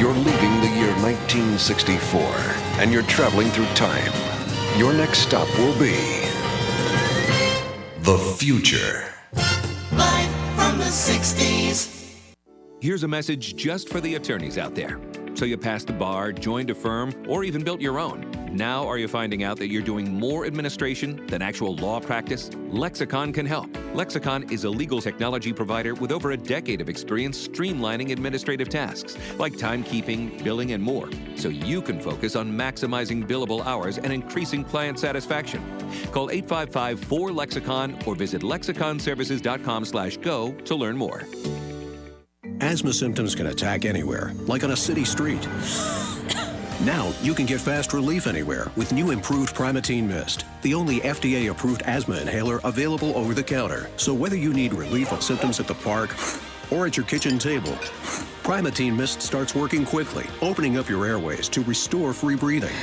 You're leaving the year 1964, and you're traveling through time. Your next stop will be the future. Live from the 60s. Here's a message just for the attorneys out there. So you passed the bar, joined a firm, or even built your own. Now are you finding out that you're doing more administration than actual law practice? Lexicon can help. Lexicon is a legal technology provider with over a decade of experience streamlining administrative tasks like timekeeping, billing, and more, so you can focus on maximizing billable hours and increasing client satisfaction. Call 855-4LEXICON or visit lexiconservices.com/go to learn more. Asthma symptoms can attack anywhere, like on a city street. Now, you can get fast relief anywhere with new improved Primatene Mist, the only FDA-approved asthma inhaler available over the counter. So whether you need relief of symptoms at the park or at your kitchen table, Primatene Mist starts working quickly, opening up your airways to restore free breathing.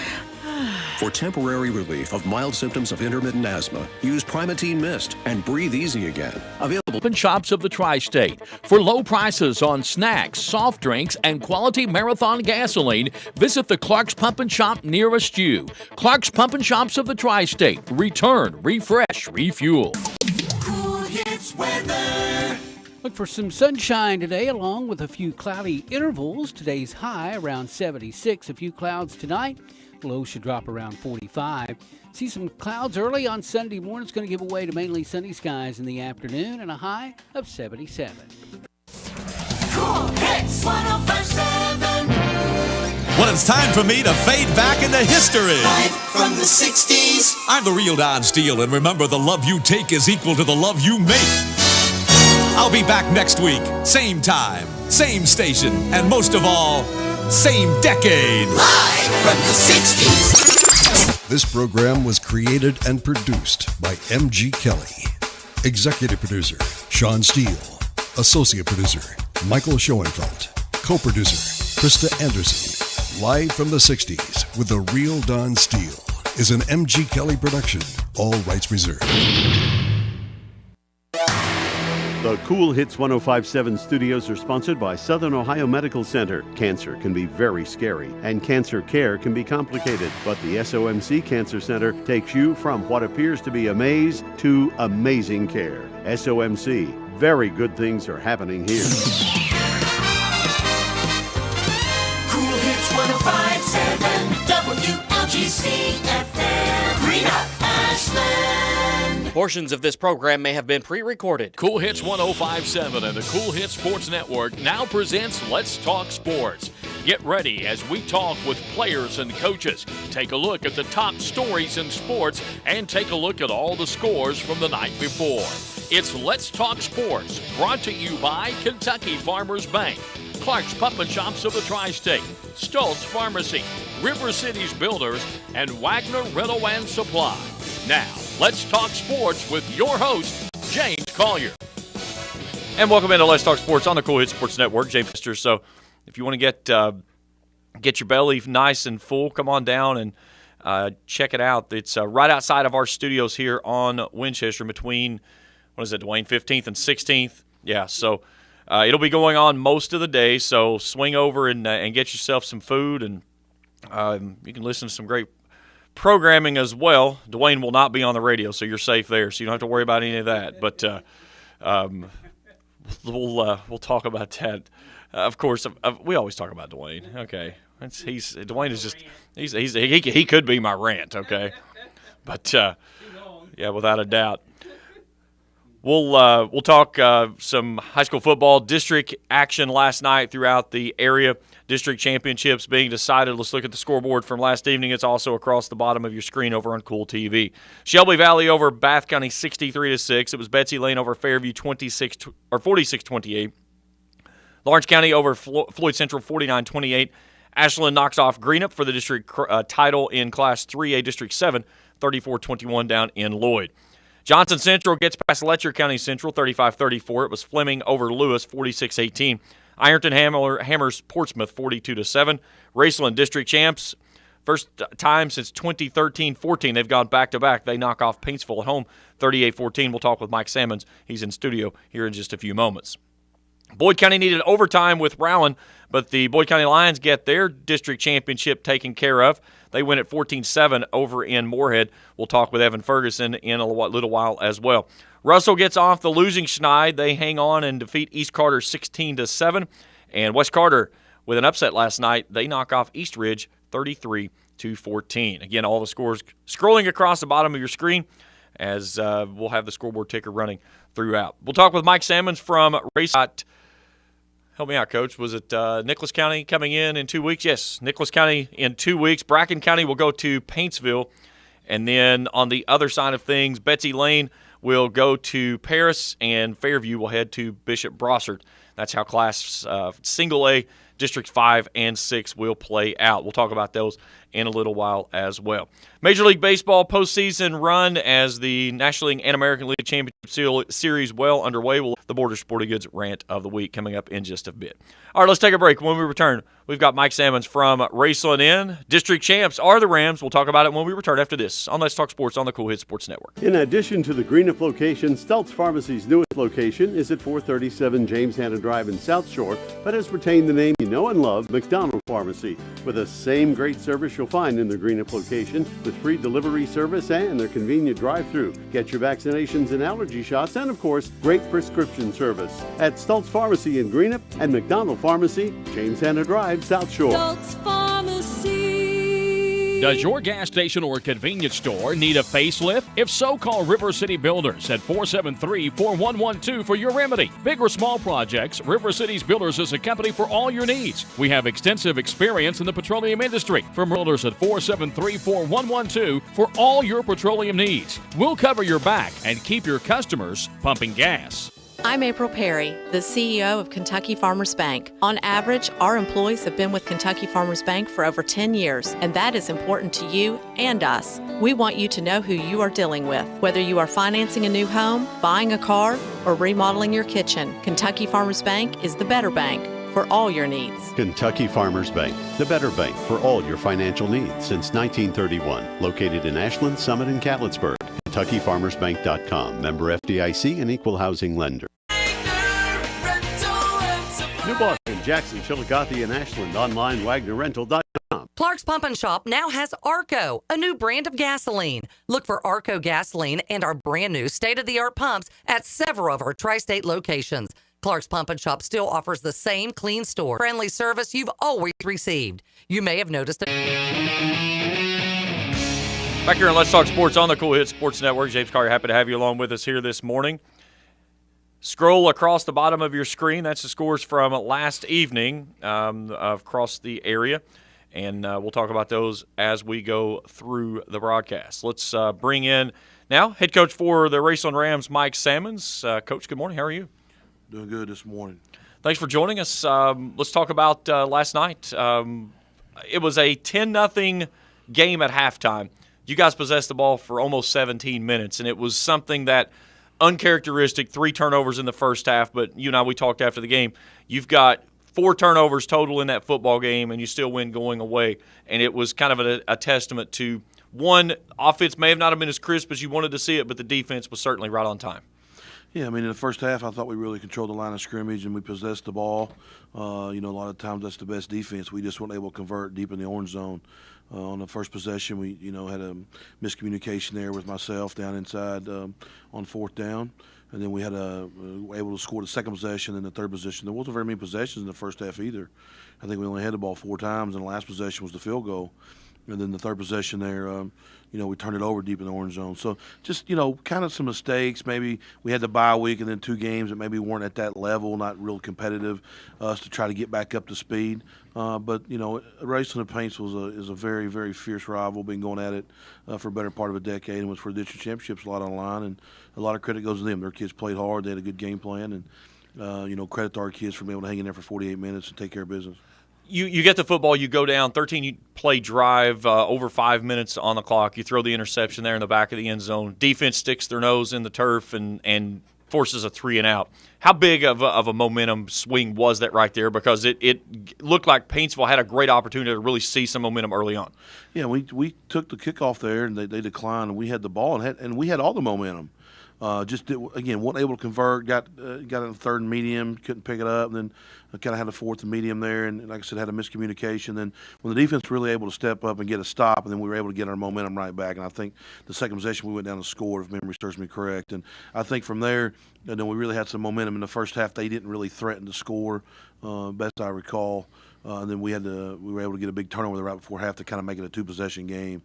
For temporary relief of mild symptoms of intermittent asthma, use Primatene Mist and breathe easy again. Available in shops of the Tri-State. For low prices on snacks, soft drinks, and quality Marathon gasoline, visit the Clark's Pump and Shop nearest you. Clark's Pump and Shops of the Tri-State. Return, refresh, refuel. Cool Hits weather. Look for some sunshine today, along with a few cloudy intervals. Today's high around 76. A few clouds tonight. Low should drop around 45. See some clouds early on Sunday morning. It's going to give way to mainly sunny skies in the afternoon and a high of 77. Cool Hits 105.7. Well, it's time for me to fade back into history. Live from the 60s. I'm the real Don Steele, and remember, the love you take is equal to the love you make. I'll be back next week, same time, same station, and most of all, same decade. Live from the 60s. This program was created and produced by M.G. Kelly. Executive producer, Sean Steele. Associate producer, Michael Schoenfeld. Co-producer, Krista Anderson. Live from the 60s with the real Don Steele is an M.G. Kelly production. All rights reserved. The Cool Hits 105.7 studios are sponsored by Southern Ohio Medical Center. Cancer can be very scary, and cancer care can be complicated. But the SOMC Cancer Center takes you from what appears to be a maze to amazing care. SOMC, very good things are happening here. Cool Hits 105.7 WLGC FM. Greenup, Ashland. Portions of this program may have been pre-recorded. Cool Hits 105.7 and the Cool Hits Sports Network now presents Let's Talk Sports. Get ready as we talk with players and coaches. Take a look at the top stories in sports and take a look at all the scores from the night before. It's Let's Talk Sports, brought to you by Kentucky Farmers Bank, Clark's Pump and Shops of the Tri-State, Stoltz Pharmacy, River Cities Builders, and Wagner Rental and Supply. Now, let's talk sports with your host, James Collier. And welcome into Let's Talk Sports on the Cool Hits Sports Network. James Pfister. So if you want to get your belly nice and full, come on down and check it out. It's right outside of our studios here on Winchester between, what is it, Dwayne, 15th and 16th? Yeah, so it'll be going on most of the day. So swing over and get yourself some food, and you can listen to some great programming as well. Dwayne will not be on the radio, so you're safe there, so you don't have to worry about any of that. But we'll talk about that. Of course, we always talk about Dwayne. Okay, Dwayne is just he could be my rant. Okay, but yeah, without a doubt. We'll talk some high school football district action last night throughout the area. District championships being decided. Let's look at the scoreboard from last evening. It's also across the bottom of your screen over on Cool TV. Shelby Valley over Bath County 63-6. It was Betsy Lane over Fairview 46-28. Lawrence County over Floyd Central 49-28. Ashland knocks off Greenup for the district title in Class 3A District 7, 34-21 down in Lloyd. Johnson Central gets past Letcher County Central 35-34. It was Fleming over Lewis 46-18. Ironton hammers Portsmouth 42-7. Raceland district champs. First time since 2013-14 they've gone back-to-back. They knock off Paintsville at home 38-14. We'll talk with Mike Sammons. He's in studio here in just a few moments. Boyd County needed overtime with Rowan, but the Boyd County Lions get their district championship taken care of. They win at 14-7 over in Moorhead. We'll talk with Evan Ferguson in a little while as well. Russell gets off the losing schneid. They hang on and defeat East Carter 16-7. And West Carter, with an upset last night, they knock off East Ridge 33-14. Again, all the scores scrolling across the bottom of your screen as we'll have the scoreboard ticker running throughout. We'll talk with Mike Salmons from Race. Help me out, Coach. Was it Nicholas County coming in 2 weeks? Yes, Nicholas County in 2 weeks. Bracken County will go to Paintsville. And then on the other side of things, Betsy Lane will go to Paris, and Fairview will head to Bishop Brossard. That's how Class Single A Districts 5 and 6 will play out. We'll talk about those in a little while as well. Major League Baseball postseason run as the National League and American League Championship Series well underway. The Border Sporting Goods rant of the week coming up in just a bit. All right, let's take a break. When we return, we've got Mike Salmons from Raceland Inn. District champs are the Rams. We'll talk about it when we return after this on Let's Talk Sports on the Cool Hits Sports Network. In addition to the Greenup location, Stultz Pharmacy's newest location is at 437 James Hanna Drive in South Shore, but has retained the name you know and love, McDonald Pharmacy, with the same great service you'll find in the Greenup location, with free delivery service and their convenient drive-through. Get your vaccinations and allergy shots, and of course, great prescription service at Stultz Pharmacy in Greenup and McDonald Pharmacy, James Hanna Drive, South Shore. Stultz Pharmacy. Does your gas station or convenience store need a facelift? If so, call River City Builders at 473-4112 for your remedy. Big or small projects, River City's Builders is a company for all your needs. We have extensive experience in the petroleum industry. From Builders at 473-4112 for all your petroleum needs. We'll cover your back and keep your customers pumping gas. I'm April Perry, the CEO of Kentucky Farmers Bank. On average, our employees have been with Kentucky Farmers Bank for over 10 years, and that is important to you and us. We want you to know who you are dealing with. Whether you are financing a new home, buying a car, or remodeling your kitchen, Kentucky Farmers Bank is the better bank for all your needs. Kentucky Farmers Bank, the better bank for all your financial needs since 1931. Located in Ashland, Summit, and Catlettsburg. KentuckyFarmersBank.com. Member FDIC and equal housing lender. New Boston, Jackson, Chillicothe, and Ashland. Online, WagnerRental.com. Clark's Pump and Shop now has Arco, a new brand of gasoline. Look for Arco gasoline and our brand new state-of-the-art pumps at several of our tri-state locations. Clark's Pump and Shop still offers the same clean store, friendly service you've always received. You may have noticed it. Back here on Let's Talk Sports on the Cool Hits Sports Network. James Collier, happy to have you along with us here this morning. Scroll across the bottom of your screen. That's the scores from last evening across the area. And we'll talk about those as we go through the broadcast. Let's bring in now head coach for the Raceland Rams, Mike Salmons. Coach, good morning. How are you? Doing good this morning. Thanks for joining us. Let's talk about last night. It was a 10-0 game at halftime. You guys possessed the ball for almost 17 minutes, and it was something that uncharacteristic, 3 turnovers in the first half, but you and I, we talked after the game. You've got 4 turnovers total in that football game, and you still win going away. And it was kind of a testament to, one, offense may have not been as crisp as you wanted to see it, but the defense was certainly right on time. Yeah, I mean, in the first half, I thought we really controlled the line of scrimmage and we possessed the ball. A lot of times that's the best defense. We just weren't able to convert deep in the orange zone. On the first possession, we, had a miscommunication there with myself down inside on 4th down. And then we had were able to score the second possession and the third possession. There wasn't very many possessions in the first half either. I think we only had the ball 4 times, and the last possession was the field goal. And then the third possession there, we turned it over deep in the orange zone. So just, kind of some mistakes. Maybe we had the bye week and then 2 games that maybe weren't at that level, not real competitive, us to try to get back up to speed. But Raceland and Paintsville is a very, very fierce rival. Been going at it for a better part of a decade, and was for the district championships a lot on the line. And a lot of credit goes to them. Their kids played hard. They had a good game plan. And, credit to our kids for being able to hang in there for 48 minutes and take care of business. You get the football, you go down 13, you play drive, over 5 minutes on the clock. You throw the interception there in the back of the end zone. Defense sticks their nose in the turf and forces a 3-and-out. How big of a momentum swing was that right there? Because it looked like Paintsville had a great opportunity to really see some momentum early on. Yeah, we took the kickoff there, and they declined, and we had the ball, and we had all the momentum. again, wasn't able to convert. Got in the third and medium, couldn't pick it up, and then kind of had a fourth and medium there, and like I said, had a miscommunication. Then when the defense really able to step up and get a stop, and then we were able to get our momentum right back. And I think the second possession we went down and scored, if memory serves me correct. And I think from there, and then we really had some momentum in the first half. They didn't really threaten to score, best I recall. And then we were able to get a big turnover right before half to kind of make it a two-possession game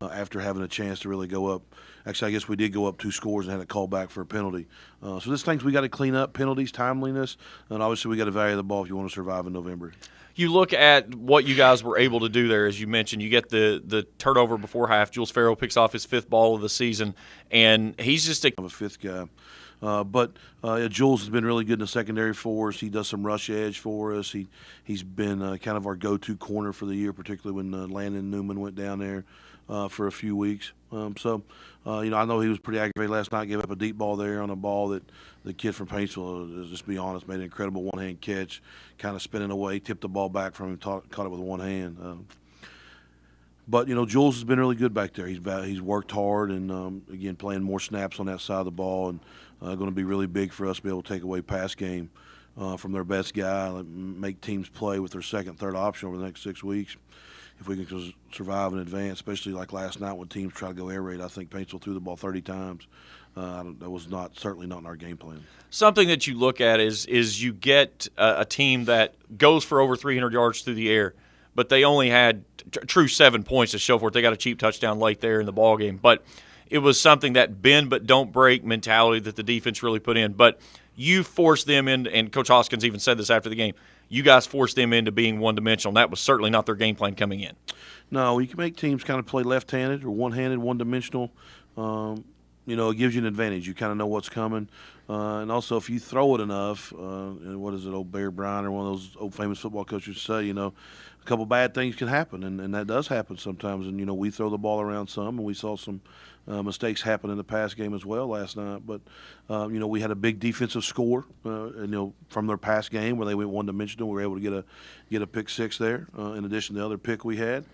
after having a chance to really go up. Actually, I guess we did go up 2 scores and had a call back for a penalty. So there's things we got to clean up: penalties, timeliness, and obviously we got to value the ball if you want to survive in November. You look at what you guys were able to do there, as you mentioned. You get the turnover before half. Jules Farrell picks off his 5th ball of the season, and he's just a 5th guy. But Jules has been really good in the secondary for us. He does some rush edge for us. He's been kind of our go-to corner for the year, particularly when Landon Newman went down there for a few weeks. I know he was pretty aggravated last night. Gave up a deep ball there on a ball that the kid from Paintsville, just to be honest, made an incredible one-hand catch, kind of spinning away, tipped the ball back from him, caught it with one hand. But, Jules has been really good back there. He's worked hard and, again, playing more snaps on that side of the ball, and going to be really big for us to be able to take away pass game from their best guy, make teams play with their second, third option over the next 6 weeks. If we can survive and advance, especially like last night when teams try to go air raid. I think Paintsville threw the ball 30 times. That was certainly not in our game plan. Something that you look at is you get a team that goes for over 300 yards through the air, but they only had true 7 points to show for it. They got a cheap touchdown late there in the ball game, but it was something, that bend but don't break mentality that the defense really put in. But you forced them in, and Coach Hoskins even said this after the game, you guys forced them into being one-dimensional, and that was certainly not their game plan coming in. No, you can make teams kind of play left-handed or one-handed, one-dimensional. It gives you an advantage. You kind of know what's coming. And also, if you throw it enough, and what is it, old Bear Bryant or one of those old famous football coaches say, a couple bad things can happen, and that does happen sometimes. And, we throw the ball around some, and we saw some mistakes happen in the pass game as well last night. But, we had a big defensive score, from their pass game where they went one-dimensional. We were able to get a pick 6 there in addition to the other pick we had.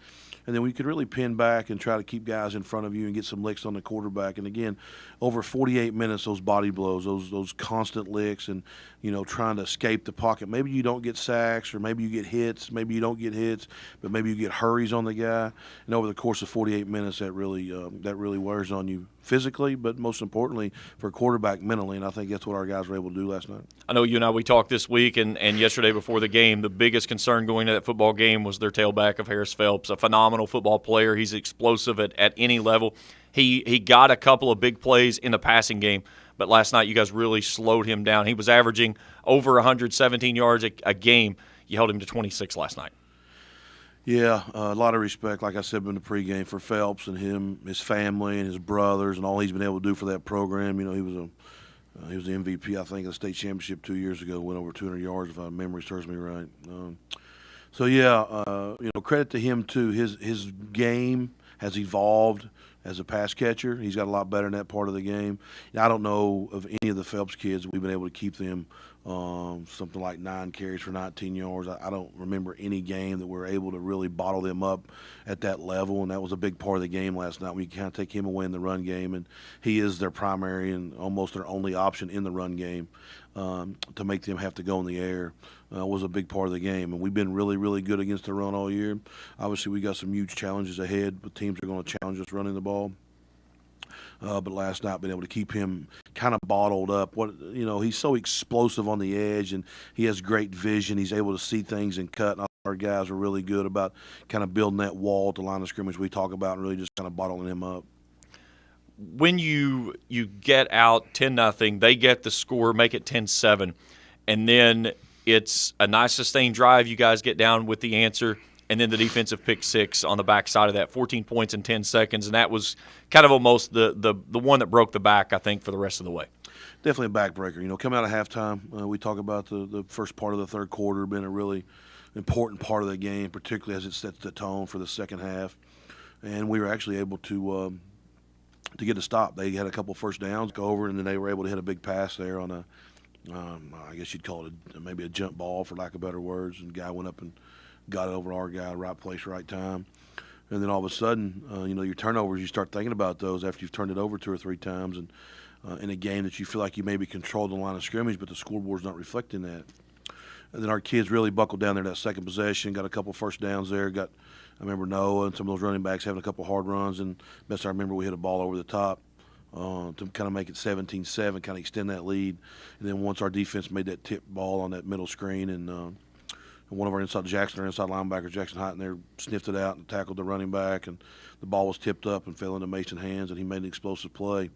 And then we could really pin back and try to keep guys in front of you and get some licks on the quarterback. And again, over 48 minutes, those body blows, those constant licks, and trying to escape the pocket. Maybe you don't get sacks, or maybe you get hits. Maybe you don't get hits, but maybe you get hurries on the guy. And over the course of 48 minutes, that really wears on you physically, but most importantly for a quarterback mentally. And I think that's what our guys were able to do last night. I know you and I, we talked this week and yesterday before the game. The biggest concern going to that football game was their tailback of Harris Phelps, a phenomenal football player. He's explosive at any level. He got a couple of big plays in the passing game, but last night you guys really slowed him down. He was averaging over 117 yards a game. You held him to 26 last night. Yeah, a lot of respect, like I said in the pregame, for Phelps and his family and his brothers and all he's been able to do for that program. He was the MVP, I think, of the state championship 2 years ago. Went over 200 yards, if my memory serves me right. Credit to him too. His game has evolved as a pass catcher. He's got a lot better in that part of the game. I don't know of any of the Phelps kids we've been able to keep them something like 9 carries for 19 yards. I don't remember any game that we were able to really bottle them up at that level, and that was a big part of the game last night. We kind of take him away in the run game, and he is their primary and almost their only option in the run game. To make them have to go in the air was a big part of the game, and we've been really, really good against the run all year. Obviously, we got some huge challenges ahead, but teams are going to challenge us running the ball. But last night, being able to keep him kind of bottled up. He's so explosive on the edge, and he has great vision. He's able to see things and cut. And our guys are really good about kind of building that wall at the line of scrimmage we talk about, and really just kind of bottling him up. When you get out 10-0, they get the score, make it 10-7, and then it's a nice sustained drive. You guys get down with the answer. And then the defensive pick 6 on the backside of that, 14 points in 10 seconds, and that was kind of almost the one that broke the back, I think, for the rest of the way. Definitely a backbreaker. Coming out of halftime, we talk about the first part of the third quarter being a really important part of the game, particularly as it sets the tone for the second half. And we were actually able to get a stop. They had a couple first downs go over, and then they were able to hit a big pass there on I guess you'd call it maybe a jump ball, for lack of better words, and the guy went up and got it over our guy, right place, right time. And then all of a sudden, your turnovers, you start thinking about those after you've turned it over 2 or 3 times. And in a game that you feel like you maybe controlled the line of scrimmage, but the scoreboard's not reflecting that. And then our kids really buckled down there that second possession, got a couple first downs there. I remember Noah and some of those running backs having a couple hard runs, and best I remember we hit a ball over the top to kind of make it 17-7, kind of extend that lead. And then once our defense made that tip ball on that middle screen, and one of our inside linebacker, Jackson Houghton there, sniffed it out and tackled the running back, and the ball was tipped up and fell into Mason's hands, and he made an explosive play.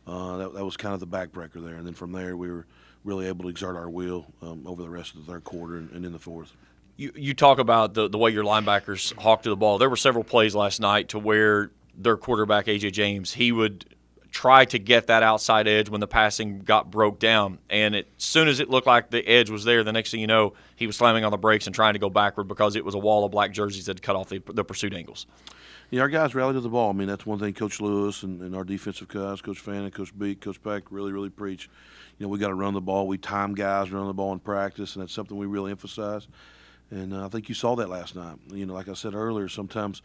That was kind of the backbreaker there. And then from there, we were really able to exert our will over the rest of the third quarter and in the fourth. You talk about the way your linebackers hawked to the ball. There were several plays last night to where their quarterback, A.J. James, he would try to get that outside edge when the passing got broke down. And as soon as it looked like the edge was there, the next thing you know, he was slamming on the brakes and trying to go backward because it was a wall of black jerseys that had cut off the pursuit angles. Yeah, our guys rallied to the ball. I mean, that's one thing Coach Lewis and our defensive guys, Coach Fannin, Coach Beak, Coach Peck, really preach. You know, we got to run the ball. We time guys run the ball in practice, and that's something we really emphasize. And I think you saw that last night. You know, like I said earlier, sometimes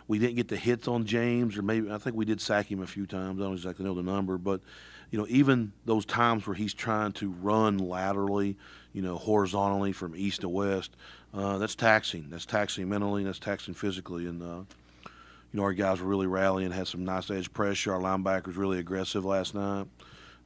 we didn't get the hits on James, or maybe I think we did sack him a few times. I don't exactly know the number, but you know, even those times where he's trying to run laterally, you know, horizontally from east to west, that's taxing. That's taxing mentally, and that's taxing physically. And you know, our guys were really rallying, had some nice edge pressure. Our linebackers really aggressive last night.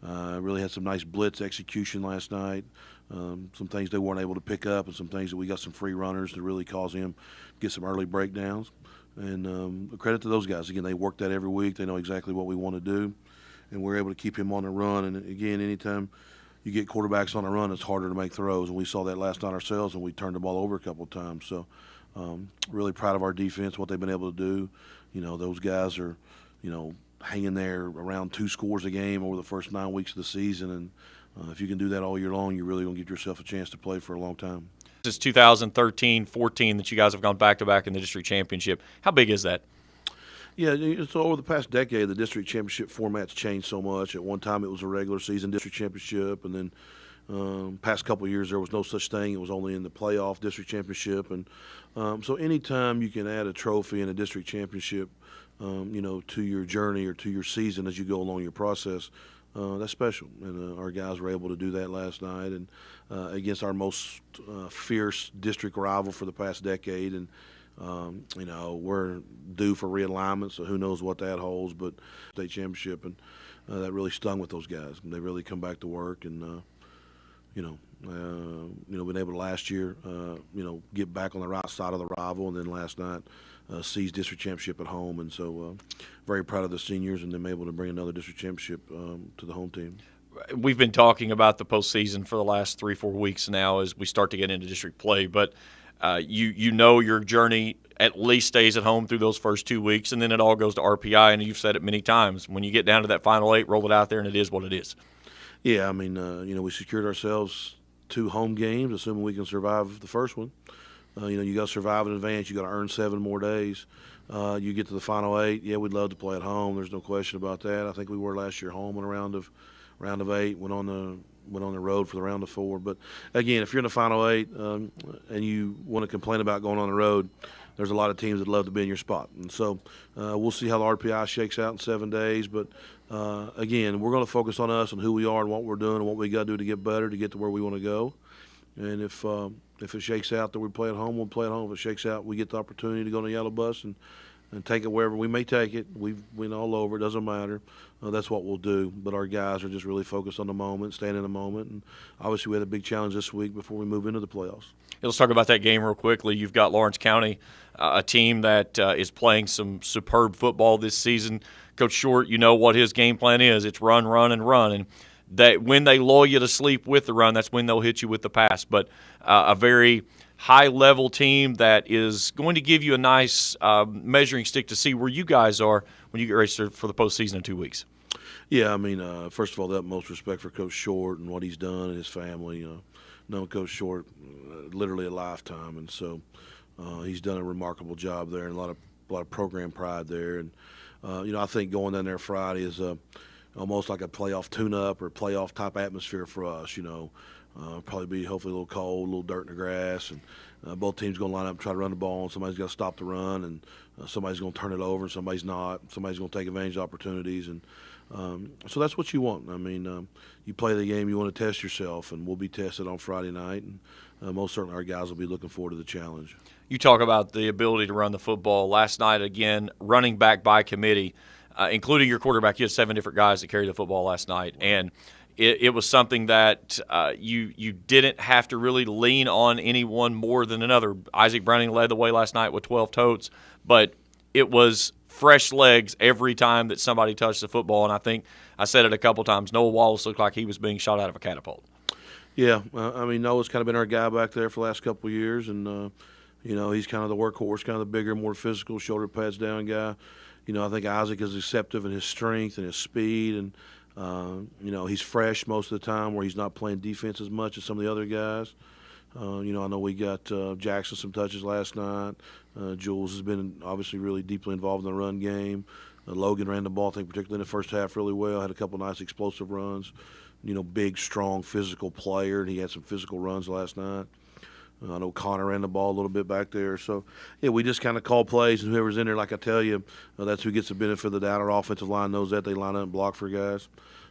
Really had some nice blitz execution last night. Some things they weren't able to pick up, and some things that we got some free runners to really cause him to get some early breakdowns. And credit to those guys. Again, they work that every week. They know exactly what we want to do, and we're able to keep him on the run. And again, anytime you get quarterbacks on the run, it's harder to make throws. And we saw that last night ourselves, and we turned the ball over a couple of times. So really proud of our defense, what they've been able to do. You know, those guys are, you know, hanging there around 2 scores a game over the first 9 weeks of the season. And if you can do that all year long, you're really going to give yourself a chance to play for a long time. Since 2013-14 that you guys have gone back-to-back in the district championship. How big is that? Yeah, so over the past decade, the district championship format's changed so much. At one time, it was a regular season district championship, and then past couple of years, there was no such thing. It was only in the playoff district championship. And so anytime you can add a trophy in a district championship, you know, to your journey or to your season as you go along your process, that's special. And our guys were able to do that last night, and against our most fierce district rival for the past decade. And you know, we're due for realignment, so who knows what that holds. But state championship, and that really stung with those guys. And they really come back to work, and been able to last year, get back on the right side of the rival, and then last night seize district championship at home. And so very proud of the seniors and them able to bring another district championship to the home team. We've been talking about the postseason for the last 3-4 weeks now as we start to get into district play, but you know your journey at least stays at home through those first 2 weeks, and then it all goes to RPI, and you've said it many times. When you get down to that final 8, roll it out there, and it is what it is. Yeah, I mean, we secured ourselves 2 home games, assuming we can survive the first one. You got to survive in advance. You got to earn 7 more days. You get to the final 8. Yeah, we'd love to play at home. There's no question about that. I think we were last year home in a round of 8. Went on the road for the round of 4. But again, if you're in the final 8 and you want to complain about going on the road, there's a lot of teams that love to be in your spot. And so we'll see how the RPI shakes out in 7 days. But again, we're going to focus on us and who we are and what we're doing and what we got to do to get better, to get to where we want to go. And if it shakes out that we play at home, we'll play at home. If it shakes out, we get the opportunity to go on the yellow bus and take it wherever we may take it. We've been all over. It doesn't matter. That's what we'll do. But our guys are just really focused on the moment, staying in the moment. And obviously we had a big challenge this week before we move into the playoffs. Let's talk about that game real quickly. You've got Lawrence County, a team that is playing some superb football this season. Coach Short, you know what his game plan is. It's run, run, and run. And that when they lull you to sleep with the run, that's when they'll hit you with the pass. But a very high-level team that is going to give you a nice measuring stick to see where you guys are when you get ready for the postseason in 2 weeks. Yeah, I mean, first of all, the utmost respect for Coach Short and what he's done and his family. Known Coach Short literally a lifetime, and so he's done a remarkable job there and a lot of program pride there. And I think going down there Friday is almost like a playoff tune-up or playoff type atmosphere for us. Probably be hopefully a little cold, a little dirt in the grass, and both teams going to line up and try to run the ball, and somebody's got to stop the run, and somebody's going to turn it over, and somebody's not. Somebody's going to take advantage of opportunities, and So that's what you want. I mean, you play the game, you want to test yourself, and we'll be tested on Friday night, and most certainly our guys will be looking forward to the challenge. You talk about the ability to run the football. Last night, again, running back by committee, including your quarterback. You had 7 different guys that carried the football last night, and it was something that you didn't have to really lean on anyone more than another. Isaac Browning led the way last night with 12 totes, but it was fresh legs every time that somebody touched the football, and I think I said it a couple times. Noah Wallace looked like he was being shot out of a catapult. Yeah, I mean, Noah's kind of been our guy back there for the last couple of years, and he's kind of the workhorse, kind of the bigger, more physical, shoulder pads down guy. I think Isaac is receptive in his strength and his speed, and he's fresh most of the time where he's not playing defense as much as some of the other guys. I know we got Jackson some touches last night. Jules has been obviously really deeply involved in the run game. Logan ran the ball, I think, particularly in the first half really well. Had a couple nice explosive runs. Big, strong, physical player, and he had some physical runs last night. I know Connor ran the ball a little bit back there. So, yeah, we just kind of call plays, and whoever's in there, like I tell you, that's who gets the benefit of the doubt. Our offensive line knows that. They line up and block for guys.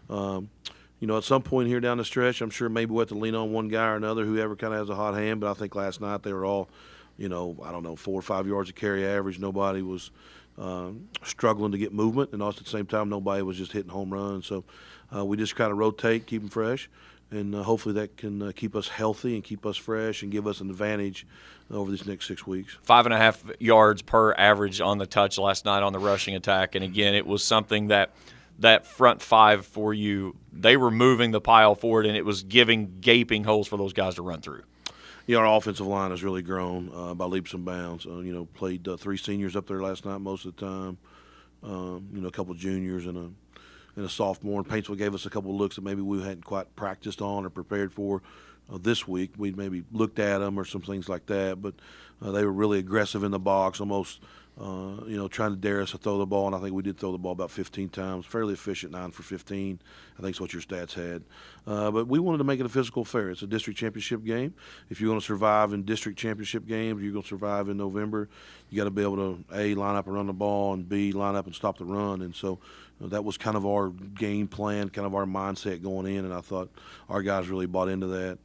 At some point here down the stretch, I'm sure maybe we'll have to lean on one guy or another, whoever kind of has a hot hand. But I think last night they were all, 4 or 5 yards of carry average. Nobody was struggling to get movement, and also at the same time, nobody was just hitting home runs. So we just kind of rotate, keep them fresh, and hopefully that can keep us healthy and keep us fresh and give us an advantage over these next 6 weeks. 5.5 yards per average on the touch last night on the rushing attack, and again, it was something that front five for you, they were moving the pile forward, and it was giving gaping holes for those guys to run through. Our offensive line has really grown by leaps and bounds. Played 3 seniors up there last night most of the time. A couple of juniors and a sophomore. And Paintsville gave us a couple of looks that maybe we hadn't quite practiced on or prepared for this week. We maybe looked at them or some things like that, but they were really aggressive in the box, almost trying to dare us to throw the ball, and I think we did throw the ball about 15 times. Fairly efficient, 9 for 15. I think is what your stats had. But we wanted to make it a physical affair. It's a district championship game. If you're going to survive in district championship games, you're going to survive in November, you got to be able to, A, line up and run the ball, and B, line up and stop the run. And so that was kind of our game plan, kind of our mindset going in, and I thought our guys really bought into that.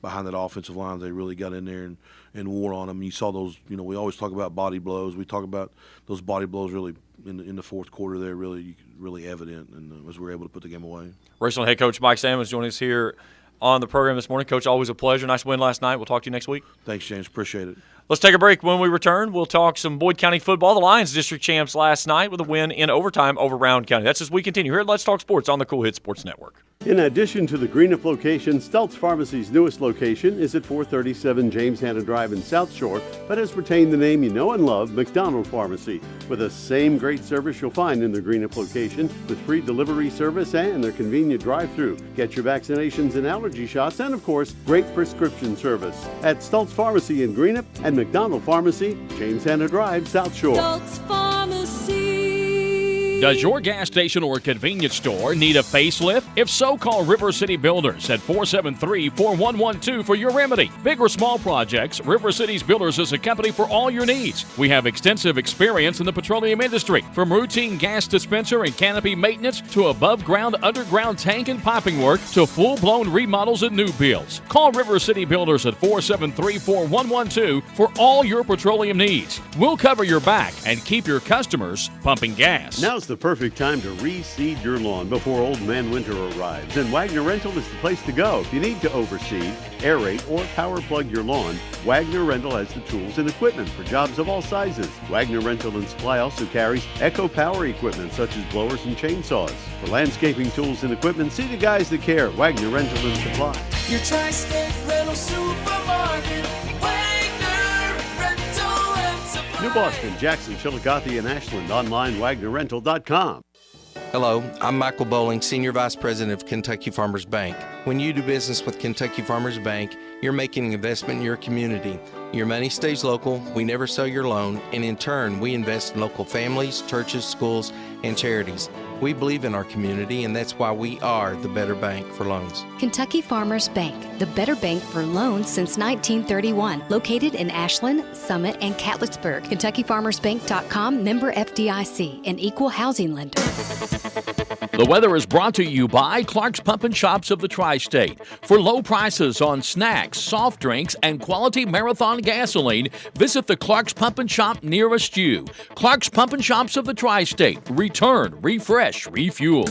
Behind that offensive line, they really got in there and wore on them. You saw those, we always talk about body blows. We talk about those body blows really in the fourth quarter there, really evident, and as we were able to put the game away. Racing head coach Mike Sammons joining us here on the program this morning. Coach, always a pleasure. Nice win last night. We'll talk to you next week. Thanks, James. Appreciate it. Let's take a break. When we return, we'll talk some Boyd County football. The Lions district champs last night with a win in overtime over Round County. That's as we continue here at Let's Talk Sports on the Cool Hit Sports Network. In addition to the Greenup location, Stultz Pharmacy's newest location is at 437 James Hanna Drive in South Shore, but has retained the name you know and love, McDonald Pharmacy, with the same great service you'll find in the Greenup location, with free delivery service and their convenient drive-thru. Get your vaccinations and allergy shots, and of course, great prescription service at Stultz Pharmacy in Greenup and McDonald Pharmacy, James Hanna Drive, South Shore. Stultz Pharmacy. Does your gas station or convenience store need a facelift? If so, call River City Builders at 473-4112 for your remedy. Big or small projects, River City's Builders is a company for all your needs. We have extensive experience in the petroleum industry, from routine gas dispenser and canopy maintenance to above-ground, underground tank and piping work to full-blown remodels and new builds. Call River City Builders at 473-4112 for all your petroleum needs. We'll cover your back and keep your customers pumping gas. Now's the perfect time to reseed your lawn before Old Man Winter arrives, and Wagner Rental is the place to go. If you need to overseed, aerate, or power plug your lawn, Wagner Rental has the tools and equipment for jobs of all sizes. Wagner Rental and Supply also carries Echo Power equipment such as blowers and chainsaws. For landscaping tools and equipment, see the guys that care. Wagner Rental and Supply. Your Tri-State Rental Supermarket, Wagner Rental and Supply. New Boston, Jackson, Chillicothe, and Ashland. Online, WagnerRental.com. Hello, I'm Michael Bowling, Senior Vice President of Kentucky Farmers Bank. When you do business with Kentucky Farmers Bank, you're making an investment in your community. Your money stays local, we never sell your loan, and in turn, we invest in local families, churches, schools, and charities. We believe in our community, and that's why we are the better bank for loans. Kentucky Farmers Bank, the better bank for loans since 1931. Located in Ashland, Summit, and Catlettsburg. KentuckyFarmersBank.com, member FDIC, an equal housing lender. The weather is brought to you by Clark's Pump and Shops of the Tri-State. For low prices on snacks, soft drinks, and quality Marathon gasoline, visit the Clark's Pump and Shop nearest you. Clark's Pump and Shops of the Tri-State. Return, refresh, refuel.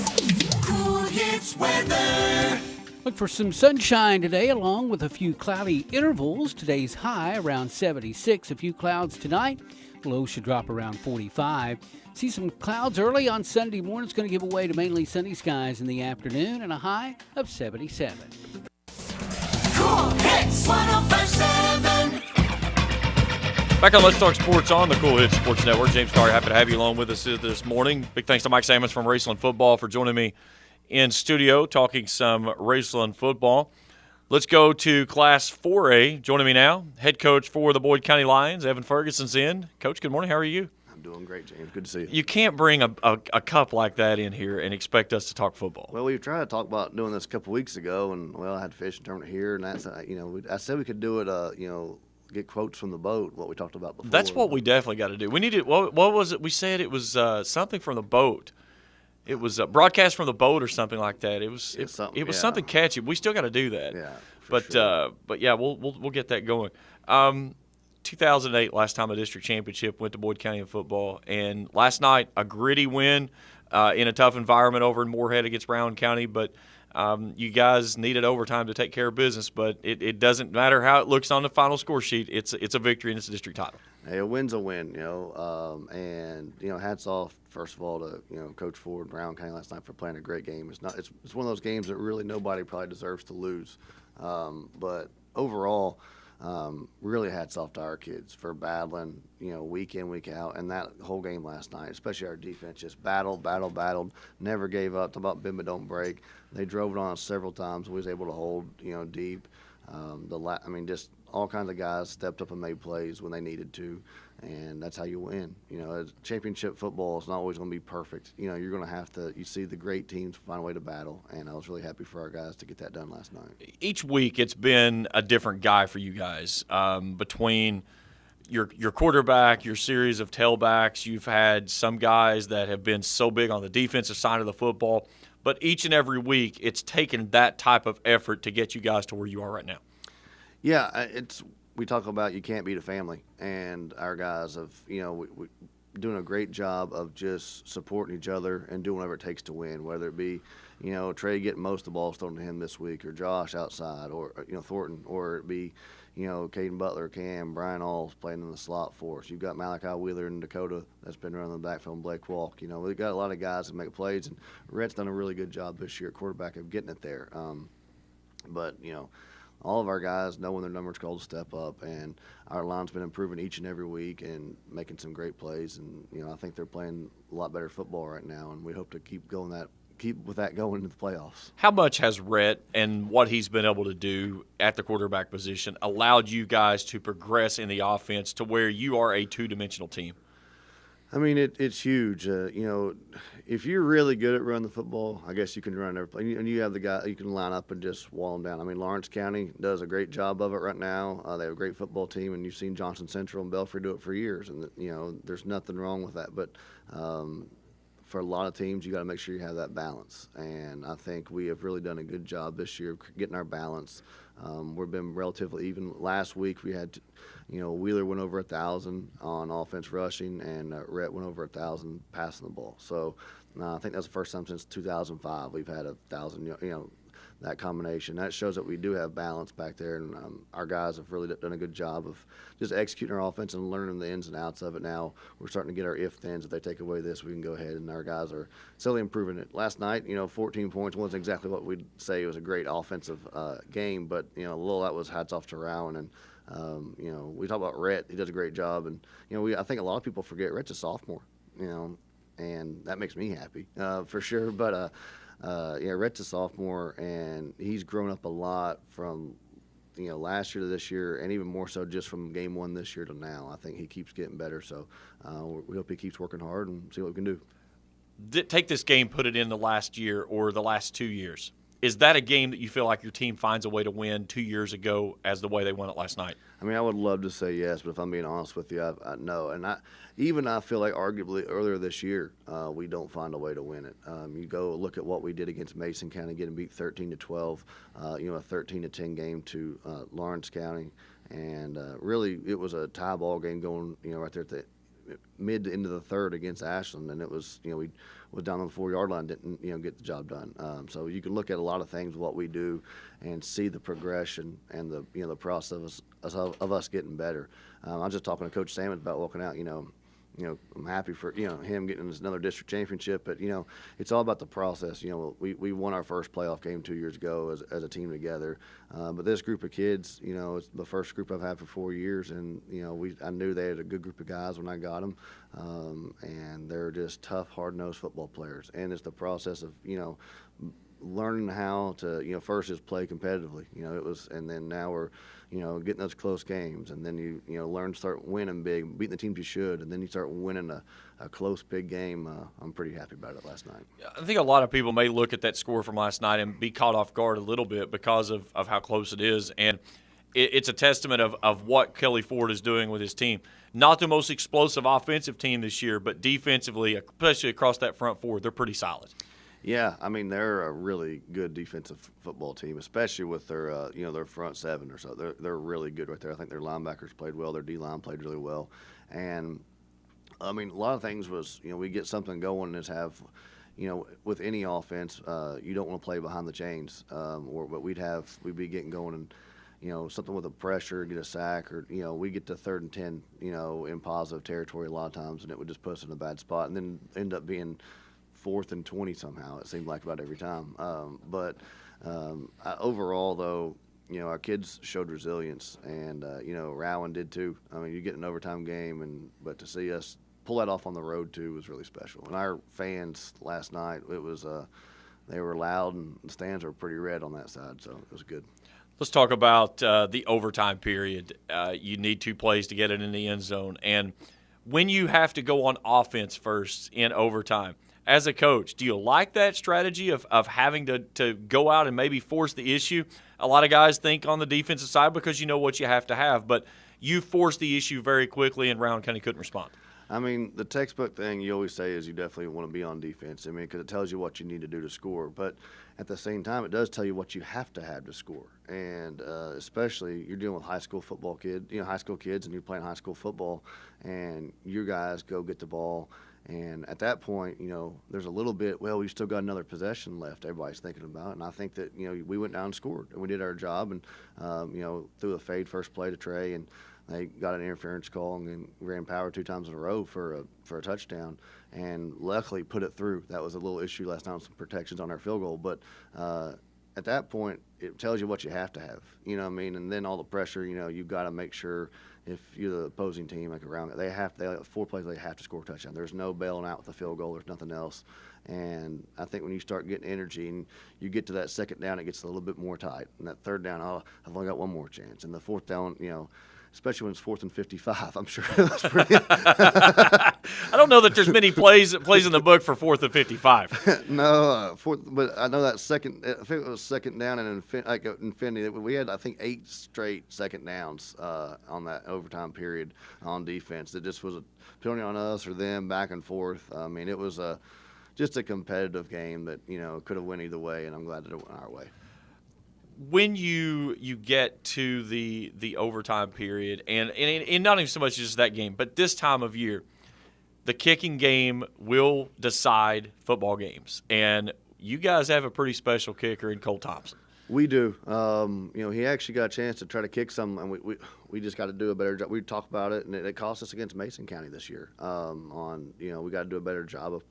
Cool Hits weather. Look for some sunshine today, along with a few cloudy intervals. Today's high around 76. A few clouds tonight. Low should drop around 45. See some clouds early on Sunday morning. It's going to give way to mainly sunny skies in the afternoon and a high of 77. Cool Hits 105.7. Back on Let's Talk Sports on the Cool Hits Sports Network. James Carr, happy to have you along with us this morning. Big thanks to Mike Sammons from Raceland Football for joining me in studio talking some Raceland football. Let's go to Class 4A. Joining me now, head coach for the Boyd County Lions, Evan Ferguson's in. Coach, good morning. How are you? I'm doing great, James. Good to see you. You can't bring a cup like that in here and expect us to talk football. Well, we tried to talk about doing this a couple weeks ago, and, I had to fish and tournament here, and that's, I said we could do it, get quotes from the boat, what we talked about before. That's what we definitely got to do. We needed, what was it? We said it was something from the boat. It was a broadcast from the boat or something like that. It was something catchy. We still got to do that. Yeah. But yeah, we'll get that going. 2008, last time a district championship went to Boyd County in football, and last night a gritty win in a tough environment over in Moorhead against Brown County. But you guys needed overtime to take care of business. But it doesn't matter how it looks on the final score sheet. It's a victory and it's a district title. Hey, a win's a win, and hats off first of all to Coach Ford, Brown County last night for playing a great game. It's one of those games that really nobody probably deserves to lose. But overall, really hats off to our kids for battling, week in, week out. And that whole game last night, especially our defense, just battled, never gave up. Talk about bend but don't break. They drove it on us several times. We was able to hold, deep. Just all kinds of guys stepped up and made plays when they needed to. And that's how you win. Championship football is not always going to be perfect. You're going to have to – you see the great teams find a way to battle, and I was really happy for our guys to get that done last night. Each week it's been a different guy for you guys. Between your quarterback, your series of tailbacks, you've had some guys that have been so big on the defensive side of the football. But each and every week it's taken that type of effort to get you guys to where you are right now. Yeah, we talk about you can't beat a family, and our guys have, we doing a great job of just supporting each other and doing whatever it takes to win, whether it be, Trey getting most of the balls thrown to him this week, or Josh outside, or, Thornton, or it be, Caden Butler, Cam, Brian Alls playing in the slot for us. You've got Malachi Wheeler in Dakota that's been running the backfield, and Blake Walk. We've got a lot of guys that make plays, and Rhett's done a really good job this year at quarterback of getting it there. But all of our guys know when their number's called to step up, and our line's been improving each and every week and making some great plays. And I think they're playing a lot better football right now, and we hope to keep with that going into the playoffs. How much has Rhett and what he's been able to do at the quarterback position allowed you guys to progress in the offense to where you are a two-dimensional team? It's huge. If you're really good at running the football, I guess you can run every play. And you have the guy you can line up and just wall them down. Lawrence County does a great job of it right now. They have a great football team, and you've seen Johnson Central and Belfry do it for years. And there's nothing wrong with that. But for a lot of teams, you got to make sure you have that balance. And I think we have really done a good job this year getting our balance. We've been relatively even. Last week we had, Wheeler went over 1,000 on offense rushing, and Rhett went over 1,000 passing the ball. So I think that's the first time since 2005 we've had 1,000. That combination. That shows that we do have balance back there, and our guys have really done a good job of just executing our offense and learning the ins and outs of it. Now we're starting to get our if-thens. If they take away this, we can go ahead, and our guys are slowly improving it. Last night, 14 points wasn't exactly what we'd say it was a great offensive game, but, a little that was hats off to Rowan. And, we talk about Rhett. He does a great job. And, I think a lot of people forget Rhett's a sophomore, and that makes me happy for sure. But, Rhett's a sophomore, and he's grown up a lot from, last year to this year, and even more so just from game one this year to now. I think he keeps getting better, so we hope he keeps working hard and see what we can do. Take this game, put it in the last year or the last 2 years. Is that a game that you feel like your team finds a way to win 2 years ago as the way they won it last night? I mean, I would love to say yes, but if I'm being honest with you, I no. And I feel like arguably earlier this year, we don't find a way to win it. You go look at what we did against Mason County, getting beat 13-12, a 13-10 game to Lawrence County, and really it was a tie ball game going, right there at the mid to end of the third against Ashland, and it was, we was down on the 4-yard line, didn't get the job done. So you can look at a lot of things, what we do, and see the progression and the the process of us getting better. I was just talking to Coach Sammons about walking out. I'm happy for him getting another district championship, but it's all about the process. We won our first playoff game 2 years ago as a team together, but this group of kids, it's the first group I've had for 4 years, and I knew they had a good group of guys when I got them, and they're just tough, hard-nosed football players, and it's the process of learning how to first just play competitively. And then now we're getting those close games, and then you learn to start winning big, beating the teams you should, and then you start winning a close big game. I'm pretty happy about it last night. I think a lot of people may look at that score from last night and be caught off guard a little bit because of how close it is, and it's a testament of what Kelly Ford is doing with his team. Not the most explosive offensive team this year, but defensively, especially across that front four, they're pretty solid. Yeah, I mean, they're a really good defensive football team, especially with their their front seven or so. They're really good right there. I think their linebackers played well. Their D-line played really well. And, I mean, a lot of things was, we get something going and have, with any offense, you don't want to play behind the chains. But we'd be getting going and, something with a pressure, get a sack, or, we get to 3rd and 10, in positive territory a lot of times, and it would just put us in a bad spot and then end up being 4th and 20 somehow, it seemed like about every time. Overall, though, our kids showed resilience, and, Rowan did too. I mean, you get an overtime game, but to see us pull that off on the road too was really special. And our fans last night, it was they were loud, and the stands were pretty red on that side, so it was good. Let's talk about the overtime period. You need 2 plays to get it in the end zone. And when you have to go on offense first in overtime, as a coach, do you like that strategy of having to go out and maybe force the issue? A lot of guys think on the defensive side because you know what you have to have, but you forced the issue very quickly and Rowan County couldn't respond. I mean, the textbook thing you always say is you definitely want to be on defense. I mean, because it tells you what you need to do to score. But at the same time, it does tell you what you have to score. And especially you're dealing with high school football high school kids, and you're playing high school football, and your guys go get the ball. And at that point, there's a little bit, we still got another possession left everybody's thinking about. And I think that, we went down and scored, and we did our job, and, threw a fade first play to Trey, and they got an interference call and then ran power 2 times in a row for a touchdown, and luckily put it through. That was a little issue last night with some protections on our field goal. But at that point, it tells you what you have to have, and then all the pressure, you've got to make sure if you're the opposing team, like around it, they have 4 plays, they have to score a touchdown. There's no bailing out with the field goal. There's nothing else. And I think when you start getting energy and you get to that 2nd down, it gets a little bit more tight. And that 3rd down, I've only got one more chance. And the 4th down, especially when it's 4th and 55, I'm sure it was pretty. I don't know that there's many plays in the book for 4th and 55. No, but I know that second. I think it was 2nd down and Infinity. We had, I think, 8 straight 2nd downs on that overtime period on defense. It just was a penalty on us or them, back and forth. I mean, it was just a competitive game that could have went either way, and I'm glad that it went our way. When you get to the overtime period, and not even so much just that game, but this time of year, the kicking game will decide football games. And you guys have a pretty special kicker in Cole Thompson. We do. He actually got a chance to try to kick some, and we just got to do a better job. We talked about it, and it cost us against Mason County this year. We got to do a better job of,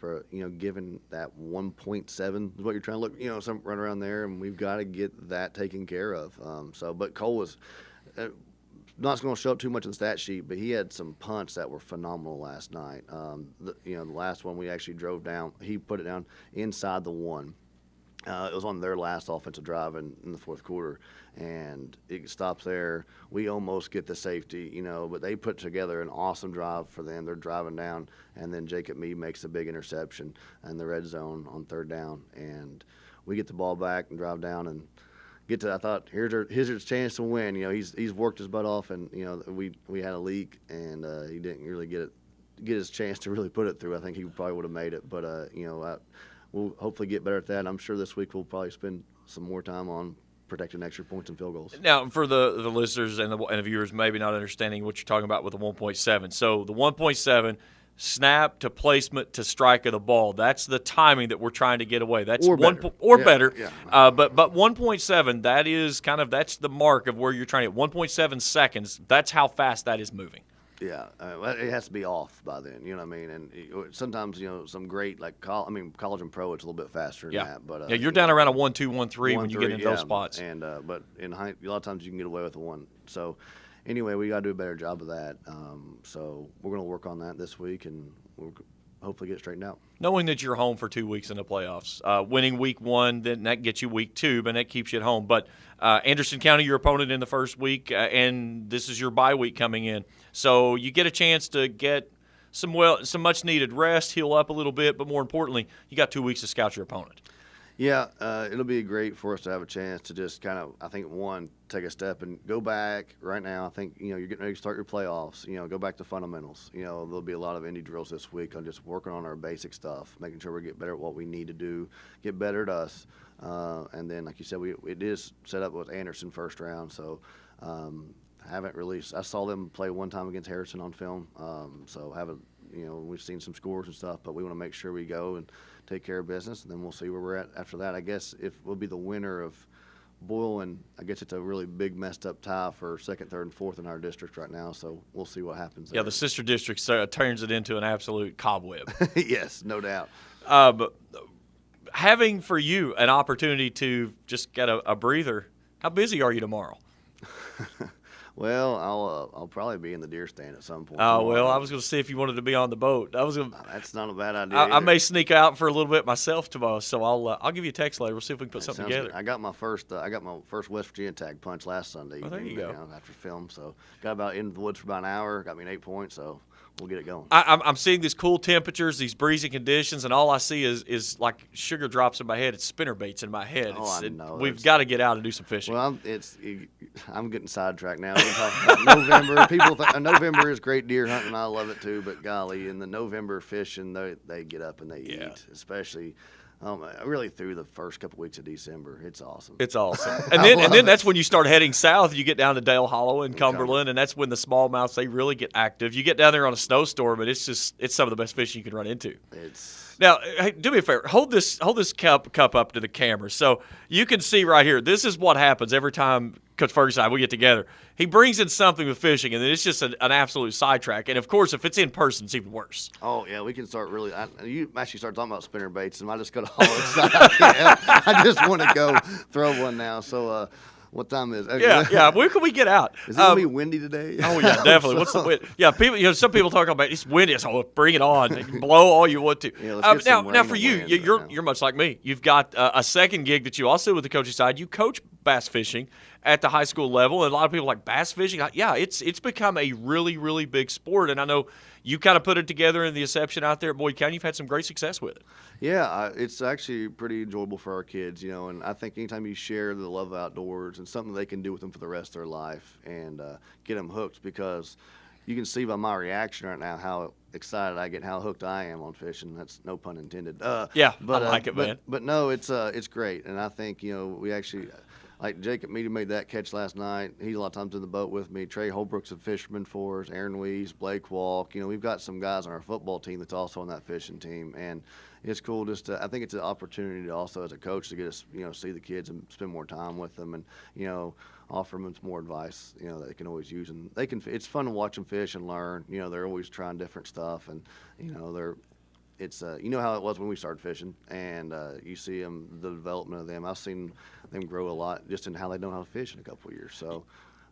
giving that 1.7 is what you're trying to look, some run around there, and we've got to get that taken care of. But Cole was not going to show up too much in the stat sheet, but he had some punts that were phenomenal last night. The last one we actually drove down, he put it down inside the 1. It was on their last offensive drive in the 4th quarter, and it stops there. We almost get the safety, but they put together an awesome drive for them. They're driving down, and then Jacob Meade makes a big interception in the red zone on 3rd down. And we get the ball back and drive down and get to. I thought here's his chance to win. You know, he's worked his butt off, and you know we had a leak, and he didn't really get his chance to really put it through. I think he probably would have made it, but you know, we'll hopefully get better at that. And I'm sure this week we'll probably spend some more time on protecting extra points and field goals. Now, for the listeners and the viewers maybe not understanding what you're talking about with the 1.7. So the 1.7, snap to placement to strike of the ball. That's the timing that we're trying to get away. That's better. Yeah. But 1.7, that's the mark of where you're trying to get 1.7 seconds. That's how fast that is moving. Yeah, it has to be off by then. You know what I mean? And sometimes, you know, some great college and pro, it's a little bit faster than that. But you're down around a 1-2, 1-3 when you get into those spots. And but a lot of times you can get away with a 1. So anyway, we got to do a better job of that. So we're going to work on that this week, and we'll hopefully get it straightened out. Knowing that you're home for 2 weeks in the playoffs, winning week 1, then that gets you week 2, but that keeps you at home. But Anderson County, your opponent in the first week, and this is your bye week coming in. So you get a chance to get some much-needed rest, heal up a little bit, but more importantly, you got 2 weeks to scout your opponent. Yeah, it'll be great for us to have a chance to just kind of, I think, take a step and go back right now. I think, you know, you're getting ready to start your playoffs. You know, go back to fundamentals. You know, there'll be a lot of indie drills this week on just working on our basic stuff, making sure we get better at what we need to do, get better at us. And then, like you said, it is set up with Anderson first round, so haven't really – I saw them play one time against Harrison on film, so we've seen some scores and stuff, but we want to make sure we go and take care of business, and then we'll see where we're at after that. I guess if we'll be the winner of Boyle, and I guess it's a really big messed up tie for second, third, and fourth in our district right now, so we'll see what happens there. Yeah, the sister district turns it into an absolute cobweb. Yes, no doubt. But having for you an opportunity to just get a breather, how busy are you tomorrow? Well, I'll probably be in the deer stand at some point. Oh, well, I was going to see if you wanted to be on the boat. That's not a bad idea. I may sneak out for a little bit myself tomorrow, so I'll give you a text later. We'll see if we can put something together. Good. I got my first West Virginia tag punch last Sunday. Oh, there you go. After film, so got about in the woods for about an hour. Got me an 8 points, so we'll get it going. I'm seeing these cool temperatures, these breezy conditions, and all I see is like sugar drops in my head. It's spinner baits in my head. I know. We've got to get out and do some fishing. Well, I'm getting sidetracked now. We're talking about November. People think November is great deer hunting. I love it too, but golly, in the November fishing, they get up and they eat, especially. Really through the first couple weeks of December. It's awesome. It's awesome. And then that's when you start heading south. You get down to Dale Hollow and Cumberland, and that's when the smallmouths, they really get active. You get down there on a snowstorm, and it's some of the best fishing you can run into. Now, hey, do me a favor. Hold this cup up to the camera so you can see right here. This is what happens every time Coach Ferguson and I, we get together. He brings in something with fishing, and then it's just an absolute sidetrack. And, of course, if it's in person, it's even worse. Oh, yeah, we can start really – you actually start talking about spinner baits, and I just got all excited. I just want to go throw one now. So, what time is it? Yeah. Where can we get out? Is it going to be windy today? Oh, yeah, definitely. What's the wind? Yeah, people. Some people talk about it's windy. So bring it on. You can blow all you want to. Yeah, now for you, you're much like me. You've got a second gig that you also with the coaching side. You coach bass fishing at the high school level, and a lot of people like bass fishing. Yeah, it's become a really, really big sport, and I know you kind of put it together in the inception out there at Boyd County. You've had some great success with it. Yeah, it's actually pretty enjoyable for our kids, and I think anytime you share the love of outdoors and something they can do with them for the rest of their life and get them hooked, because you can see by my reaction right now how excited I get, how hooked I am on fishing. That's no pun intended. Yeah, but I like it, man. But no, it's great, and I think we actually. Like Jacob Meady made that catch last night. He's a lot of times in the boat with me. Trey Holbrook's a fisherman for us. Aaron Weiss, Blake Walk. We've got some guys on our football team that's also on that fishing team, and it's cool just to. I think it's an opportunity to also as a coach to get us, see the kids and spend more time with them, and offer them some more advice, that they can always use. And they can. It's fun to watch them fish and learn. They're always trying different stuff, and they're. It's how it was when we started fishing, and you see the development of them. I've seen them grow a lot just in how they know how to fish in a couple of years. So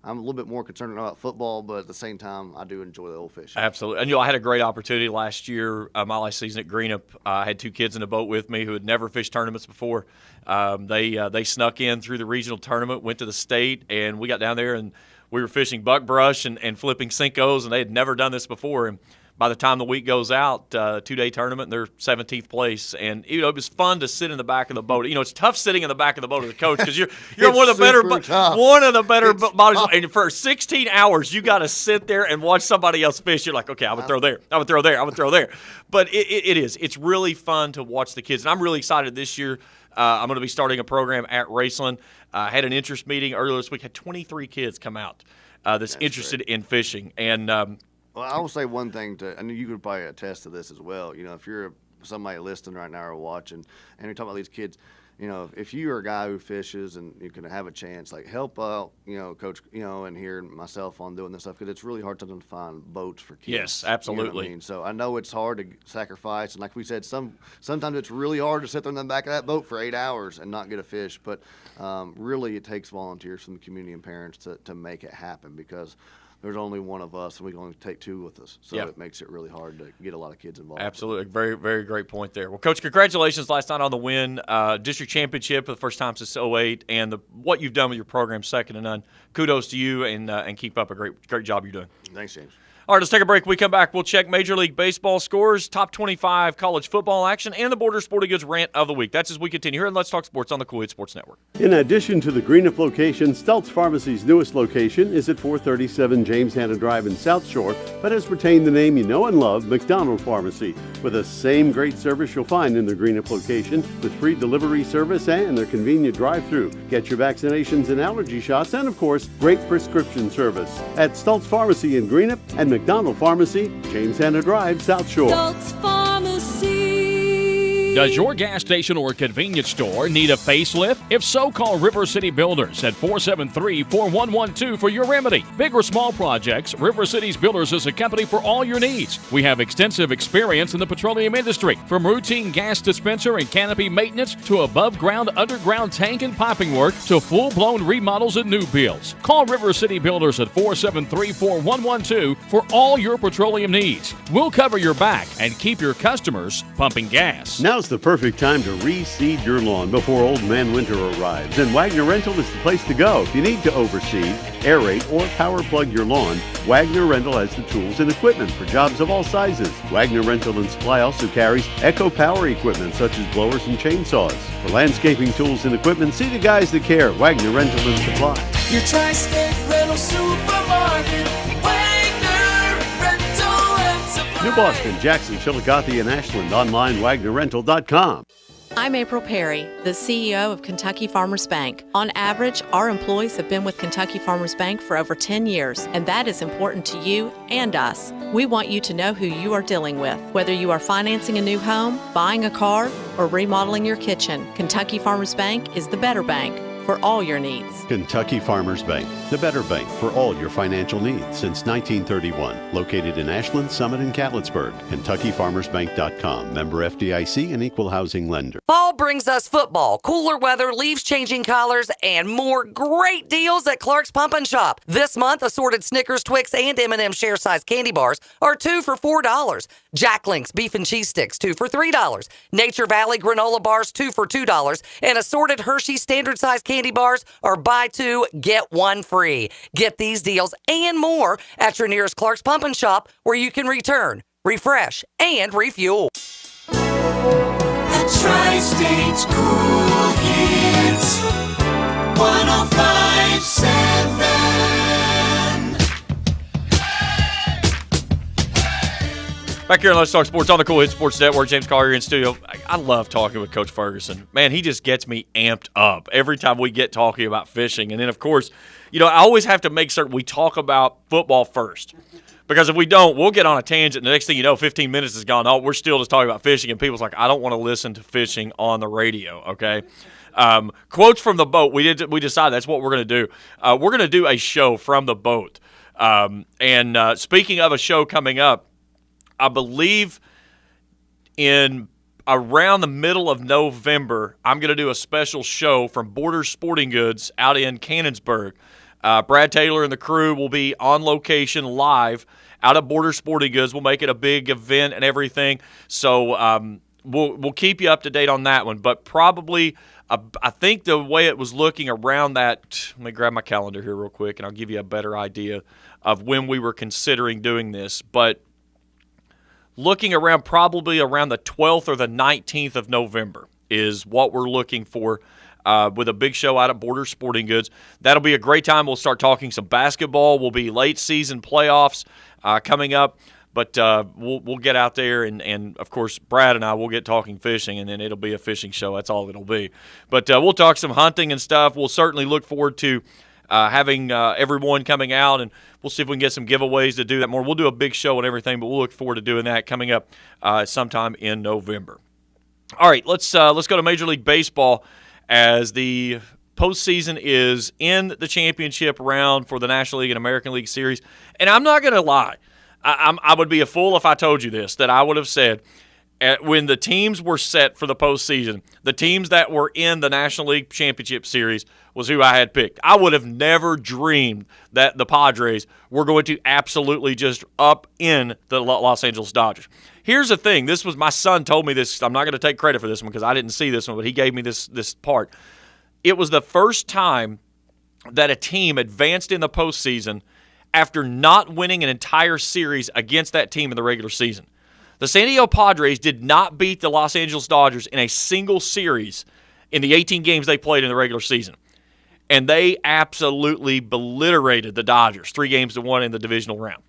I'm a little bit more concerned about football, but at the same time, I do enjoy the old fishing. Absolutely. And I had a great opportunity last year, my last season at Greenup. I had 2 kids in the boat with me who had never fished tournaments before. They snuck in through the regional tournament, went to the state, and we got down there and we were fishing buckbrush and flipping Cincos, and they had never done this before. And by the time the week goes out, 2-day tournament, they're 17th place. And, it was fun to sit in the back of the boat. It's tough sitting in the back of the boat as a coach because you're one of the better bodies. And for 16 hours, you got to sit there and watch somebody else fish. You're like, okay, I'm going to throw there. I'm going to throw there. I'm going to throw there. But it is. It's really fun to watch the kids. And I'm really excited this year. I'm going to be starting a program at Raceland. I had an interest meeting earlier this week. Had 23 kids come out that's interested in fishing. And well, I will say one thing you could probably attest to this as well. If you're somebody listening right now or watching, and you're talking about these kids, if you're a guy who fishes and you can have a chance, like help out, Coach, and here myself on doing this stuff because it's really hard to find boats for kids. Yes, absolutely. You know what I mean? So I know it's hard to sacrifice, and like we said, sometimes it's really hard to sit there in the back of that boat for 8 hours and not get a fish. But really, it takes volunteers from the community and parents to make it happen because there's only one of us, and we can only take two with us. So It makes it really hard to get a lot of kids involved. Absolutely. Very, very great point there. Well, Coach, congratulations last night on the win. District championship for the first time since 2008, and what you've done with your program, second to none. Kudos to you, and keep up a great job you're doing. Thanks, James. All right, let's take a break. When we come back, we'll check Major League Baseball scores, top 25 college football action, and the Border Sporting Goods rant of the week. That's as we continue here in Let's Talk Sports on the Cool Hits Sports Network. In addition to the Greenup location, Stultz Pharmacy's newest location is at 437 James Hanna Drive in South Shore, but has retained the name you know and love, McDonald Pharmacy, with the same great service you'll find in the Greenup location, with free delivery service and their convenient drive-thru. Get your vaccinations and allergy shots, and of course, great prescription service at Stultz Pharmacy in Greenup and McDonald Pharmacy, James Hanna Drive, South Shore. Stultz Pharmacy. Does your gas station or convenience store need a facelift? If so, call River City Builders at 473-4112 for your remedy. Big or small projects, River City's Builders is a company for all your needs. We have extensive experience in the petroleum industry, from routine gas dispenser and canopy maintenance to above-ground, underground tank and piping work to full-blown remodels and new builds. Call River City Builders at 473-4112 for all your petroleum needs. We'll cover your back and keep your customers pumping gas. Now's the perfect time to reseed your lawn before Old Man Winter arrives, and Wagner Rental is the place to go. If you need to overseed, aerate, or power plug your lawn, Wagner Rental has the tools and equipment for jobs of all sizes. Wagner Rental and Supply also carries Echo Power equipment such as blowers and chainsaws. For landscaping tools and equipment, see the guys that care. Wagner Rental and Supply. Your Tri-State Rental Supermarket, Wagner Rental and Supply. New Boston, Jackson, Chillicothe, and Ashland. Online, WagnerRental.com. I'm April Perry, the CEO of Kentucky Farmers Bank. On average, our employees have been with Kentucky Farmers Bank for over 10 years, and that is important to you and us. We want you to know who you are dealing with. Whether you are financing a new home, buying a car, or remodeling your kitchen, Kentucky Farmers Bank is the better bank for all your needs. Kentucky Farmers Bank, the better bank for all your financial needs since 1931. Located in Ashland, Summit, and Catlettsburg. KentuckyFarmersBank.com. Member FDIC and Equal Housing Lender. Fall brings us football, cooler weather, leaves changing colors, and more great deals at Clark's Pump and Shop. This month, assorted Snickers, Twix, and M&M share-size candy bars are 2 for $4. Jack Link's beef and cheese sticks, 2 for $3. Nature Valley granola bars, 2 for $2. And assorted Hershey standard-size candy bars are buy 2, get 1 free. Get these deals and more at your nearest Clark's Pump and Shop, where you can return, refresh, and refuel. The Tri-State's Cool Hits 105.7. Back here on Let's Talk Sports on the Cool Hits Sports Network. James Collier in studio. I love talking with Coach Ferguson. Man, he just gets me amped up every time we get talking about fishing. And then, of course, I always have to make certain we talk about football first. Because if we don't, we'll get on a tangent. And the next thing you know, 15 minutes has gone. Oh, we're still just talking about fishing. And people's like, I don't want to listen to fishing on the radio, okay? Quotes from the boat. We decided that's what we're going to do. We're going to do a show from the boat. And speaking of a show coming up, I believe in around the middle of November, I'm going to do a special show from Border Sporting Goods out in Cannonsburg. Brad Taylor and the crew will be on location live out of Border Sporting Goods. We'll make it a big event and everything. So we'll keep you up to date on that one. But probably, I think the way it was looking around that, let me grab my calendar here real quick, and I'll give you a better idea of when we were considering doing this. But looking around probably around the 12th or the 19th of November is what we're looking for with a big show out at Border Sporting Goods. That'll be a great time. We'll start talking some basketball. We'll be late season playoffs coming up. But we'll get out there, and of course, Brad and I will get talking fishing, and then it'll be a fishing show. That's all it'll be. But we'll talk some hunting and stuff. We'll certainly look forward to having everyone coming out, and we'll see if we can get some giveaways to do that more. We'll do a big show and everything, but we'll look forward to doing that coming up sometime in November. All right, let's go to Major League Baseball as the postseason is in the championship round for the National League and American League Series. And I'm not going to lie. I would be a fool if I told you this, that I would have said when the teams were set for the postseason, the teams that were in the National League Championship Series was who I had picked. I would have never dreamed that the Padres were going to absolutely just up in the Los Angeles Dodgers. Here's the thing. This was my son told me this. I'm not going to take credit for this one because I didn't see this one, but he gave me this part. It was the first time that a team advanced in the postseason after not winning an entire series against that team in the regular season. The San Diego Padres did not beat the Los Angeles Dodgers in a single series in the 18 games they played in the regular season. And they absolutely obliterated the Dodgers, 3-1 in the divisional round.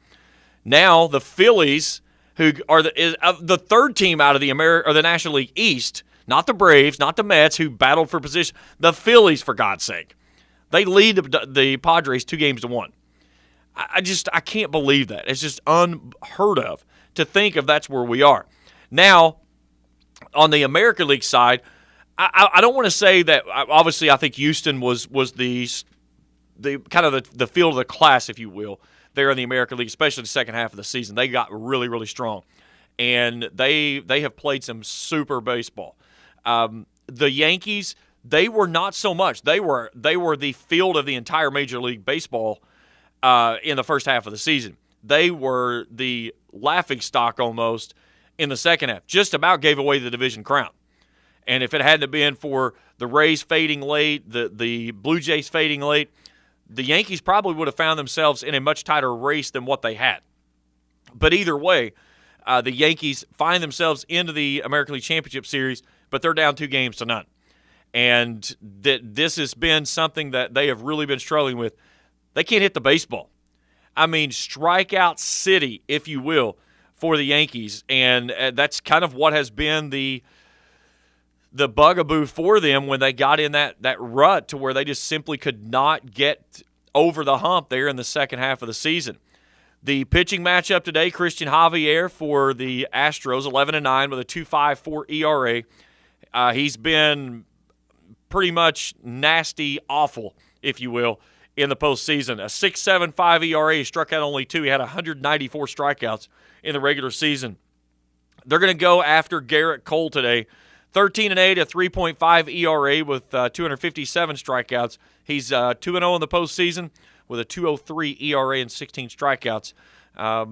Now the Phillies, who are the third team out of the National League East, not the Braves, not the Mets, who battled for position, the Phillies, for God's sake. They lead the Padres 2-1. I can't believe that. It's just unheard of to think of that's where we are. Now, on the American League side, I don't want to say that. Obviously, I think Houston was the kind of the field of the class, if you will, there in the American League, especially the second half of the season. They got really, really strong, and they have played some super baseball. The Yankees, they were not so much. They were the field of the entire Major League Baseball in the first half of the season. They were the laughingstock almost in the second half. Just about gave away the division crown. And if it hadn't been for the Rays fading late, the Blue Jays fading late, the Yankees probably would have found themselves in a much tighter race than what they had. But either way, the Yankees find themselves into the American League Championship Series, but they're down 2-0. And this has been something that they have really been struggling with. They can't hit the baseball. I mean, strikeout city, if you will, for the Yankees. And that's kind of what has been the bugaboo for them when they got in that rut to where they just simply could not get over the hump there in the second half of the season. The pitching matchup today, Christian Javier for the Astros, 11-9 with a 2.54 ERA. He's been pretty much nasty, awful, if you will, in the postseason. A 6.75 ERA. He struck out only 2. He had 194 strikeouts in the regular season. They're going to go after Garrett Cole today. 13-8, a 3.5 ERA with 257 strikeouts. He's 2-0 in the postseason with a 2.03 ERA and 16 strikeouts. I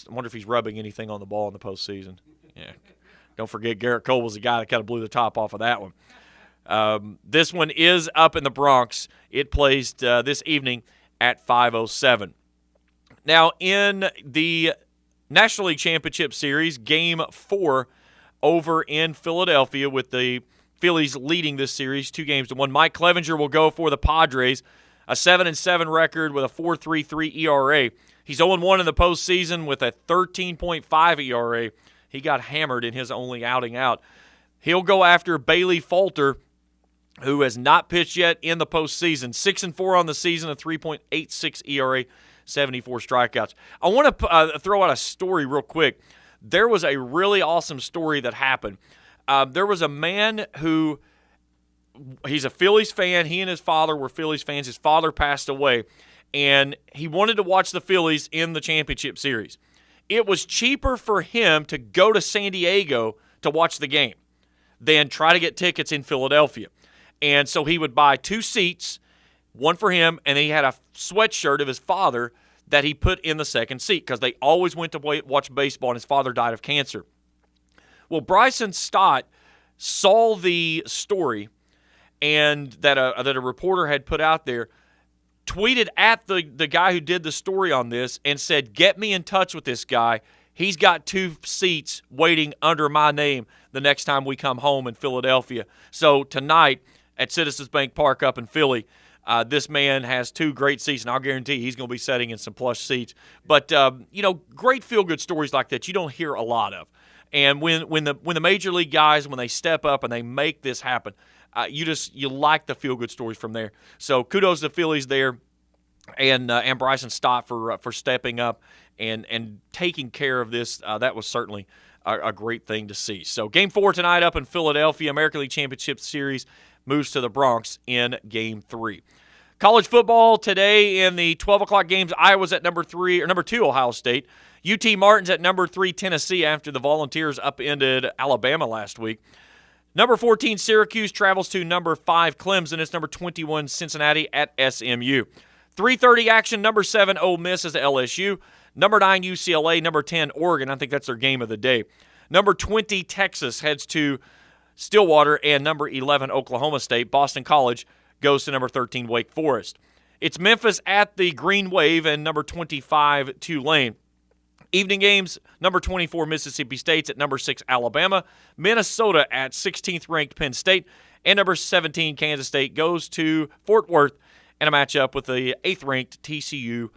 wonder if he's rubbing anything on the ball in the postseason. Yeah. Don't forget, Garrett Cole was the guy that kind of blew the top off of that one. This one is up in the Bronx. It plays this evening at 5:07. Now, in the National League Championship Series, Game 4 over in Philadelphia with the Phillies leading this series 2-1. Mike Clevinger will go for the Padres, a 7-7 record with a 4.33 ERA. He's 0-1 in the postseason with a 13.5 ERA. He got hammered in his only outing out. He'll go after Bailey Falter, who has not pitched yet in the postseason. 6-4 on the season, a 3.86 ERA, 74 strikeouts. I want to throw out a story real quick. There was a really awesome story that happened. There was a man who, he's a Phillies fan. He and his father were Phillies fans. His father passed away, and he wanted to watch the Phillies in the championship series. It was cheaper for him to go to San Diego to watch the game than try to get tickets in Philadelphia. And so he would buy 2 seats, one for him, and he had a sweatshirt of his father that he put in the second seat because they always went to watch baseball, and his father died of cancer. Well, Bryson Stott saw the story and that a reporter had put out there, tweeted at the guy who did the story on this and said, "Get me in touch with this guy. He's got 2 seats waiting under my name the next time we come home in Philadelphia. So tonight at Citizens Bank Park up in Philly, this man has 2 great seats, and I'll guarantee he's going to be sitting in some plush seats. But, great feel-good stories like that you don't hear a lot of. And when the major league guys, when they step up and they make this happen, you like the feel-good stories from there. So kudos to the Phillies there and Bryson Stott for stepping up and taking care of this. That was certainly a great thing to see. So Game 4 tonight up in Philadelphia. American League Championship Series moves to the Bronx in Game 3. College football today in the 12 o'clock games. Iowa's at number 2, Ohio State. UT Martin's at number 3, Tennessee, after the Volunteers upended Alabama last week. Number 14, Syracuse travels to number 5, Clemson. It's number 21, Cincinnati at SMU. 3:30 action. Number 7, Ole Miss is at LSU. Number 9, UCLA. Number 10, Oregon. I think that's their game of the day. Number 20, Texas heads to Stillwater. And number 11, Oklahoma State. Boston College goes to number 13, Wake Forest. It's Memphis at the Green Wave and number 25, Tulane. Evening games, number 24, Mississippi State's at number 6, Alabama. Minnesota at 16th ranked Penn State. And number 17, Kansas State goes to Fort Worth and a matchup with the 8th ranked TCU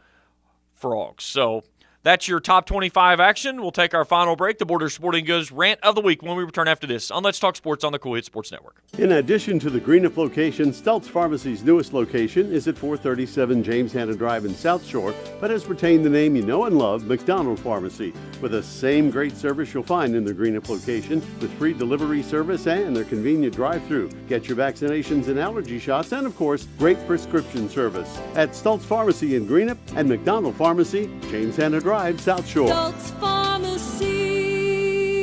Frogs. So that's your top 25 action. We'll take our final break, the Border Sporting Goods Rant of the Week, when we return after this on Let's Talk Sports on the Cool Hit Sports Network. In addition to the Greenup location, Stultz Pharmacy's newest location is at 437 James Hanna Drive in South Shore, but has retained the name you know and love, McDonald Pharmacy, with the same great service you'll find in the Greenup location, with free delivery service and their convenient drive-thru. Get your vaccinations and allergy shots, and of course, great prescription service at Stultz Pharmacy in Greenup and McDonald Pharmacy, James Hanna Drive, South Shore. Stultz Pharmacy.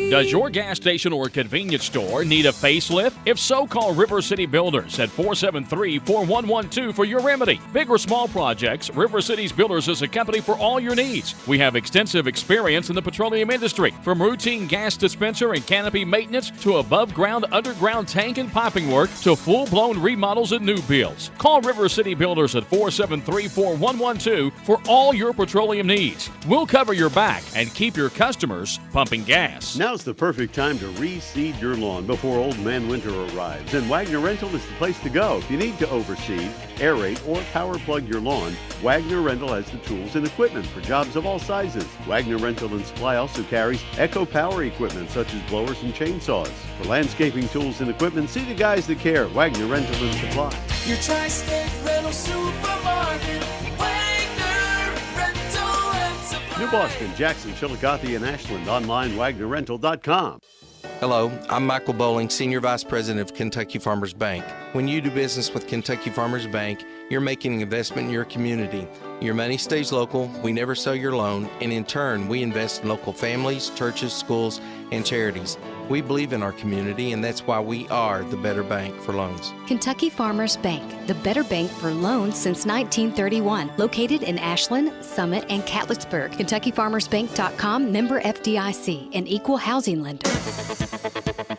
Does your gas station or convenience store need a facelift? If so, call River City Builders at 473-4112 for your remedy. Big or small projects, River City's Builders is a company for all your needs. We have extensive experience in the petroleum industry, from routine gas dispenser and canopy maintenance to above-ground, underground tank and piping work to full-blown remodels and new builds. Call River City Builders at 473-4112 for all your petroleum needs. We'll cover your back and keep your customers pumping gas. Now's the perfect time to reseed your lawn before Old Man Winter arrives, and Wagner Rental is the place to go. If you need to overseed, aerate, or power plug your lawn, Wagner Rental has the tools and equipment for jobs of all sizes. Wagner Rental and Supply also carries Echo Power equipment such as blowers and chainsaws. For landscaping tools and equipment, see the guys that care. Wagner Rental and Supply. Your Tri-State Rental Supermarket, Wagner Rental and Supply. New Boston, Jackson, Chillicothe, and Ashland. Online, WagnerRental.com. Hello, I'm Michael Bowling, Senior Vice President of Kentucky Farmers Bank. When you do business with Kentucky Farmers Bank, you're making an investment in your community. Your money stays local, we never sell your loan, and in turn, we invest in local families, churches, schools, and charities. We believe in our community, and that's why we are the better bank for loans. Kentucky Farmers Bank, the better bank for loans since 1931. Located in Ashland, Summit, and Catlettsburg. KentuckyFarmersBank.com, member FDIC, an equal housing lender.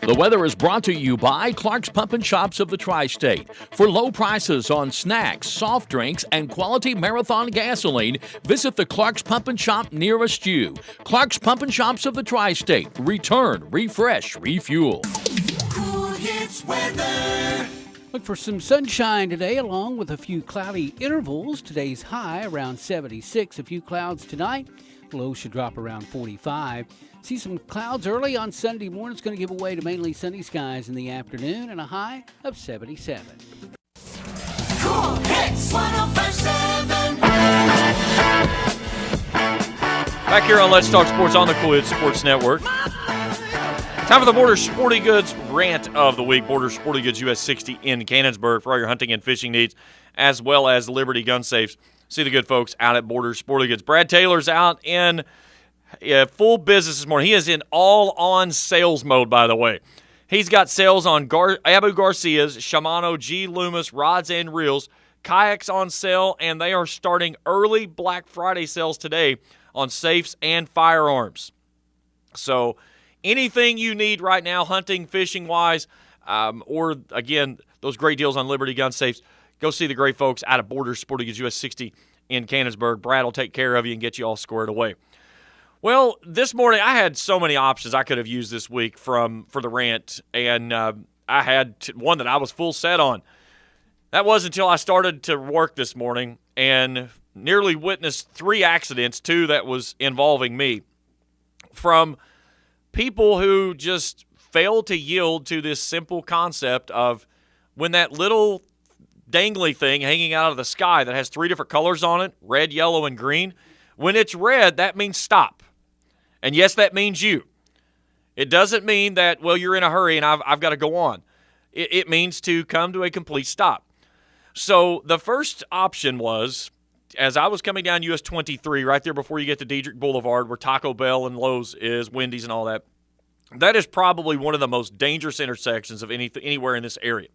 The weather is brought to you by Clark's Pump and Shops of the Tri-State. For low prices on snacks, soft drinks, and quality Marathon gasoline, visit the Clark's Pump and Shop nearest you. Clark's Pump and Shops of the Tri-State. Return, refresh, refuel. Cool Hits weather. Look for some sunshine today, along with a few cloudy intervals. Today's high around 76. A few clouds tonight. Low should drop around 45. See some clouds early on Sunday morning. It's going to give way to mainly sunny skies in the afternoon and a high of 77. Cool Hits 105.7. Back here on Let's Talk Sports on the Cool Hits Sports Network. Time for the Border Sporting Goods Rant of the Week. Border Sporting Goods US 60 in Cannonsburg for all your hunting and fishing needs, as well as Liberty Gun Safes. See the good folks out at Border Sporting Goods. Brad Taylor's out in full business this morning. He is in all-on sales mode, by the way. He's got sales on Abu Garcia's, Shimano G Loomis rods and reels, kayaks on sale, and they are starting early Black Friday sales today on safes and firearms. So anything you need right now, hunting, fishing-wise, or, again, those great deals on Liberty Gun Safes, go see the great folks out of Border Sporting Goods US 60 in Cannonsburg. Brad will take care of you and get you all squared away. Well, this morning I had so many options I could have used this week for the rant, and I had one that I was full set on. That was until I started to work this morning and nearly witnessed 3 accidents, 2 that was involving me, from people who just failed to yield to this simple concept of when that little dangly thing hanging out of the sky that has 3 different colors on it, red, yellow, and green, when it's red, that means stop. And yes, that means you. It doesn't mean that, well, you're in a hurry and I've got to go on. It means to come to a complete stop. So the first option was, as I was coming down US 23, right there before you get to Diedrich Boulevard, where Taco Bell and Lowe's is, Wendy's and all that, that is probably one of the most dangerous intersections of anywhere in this area.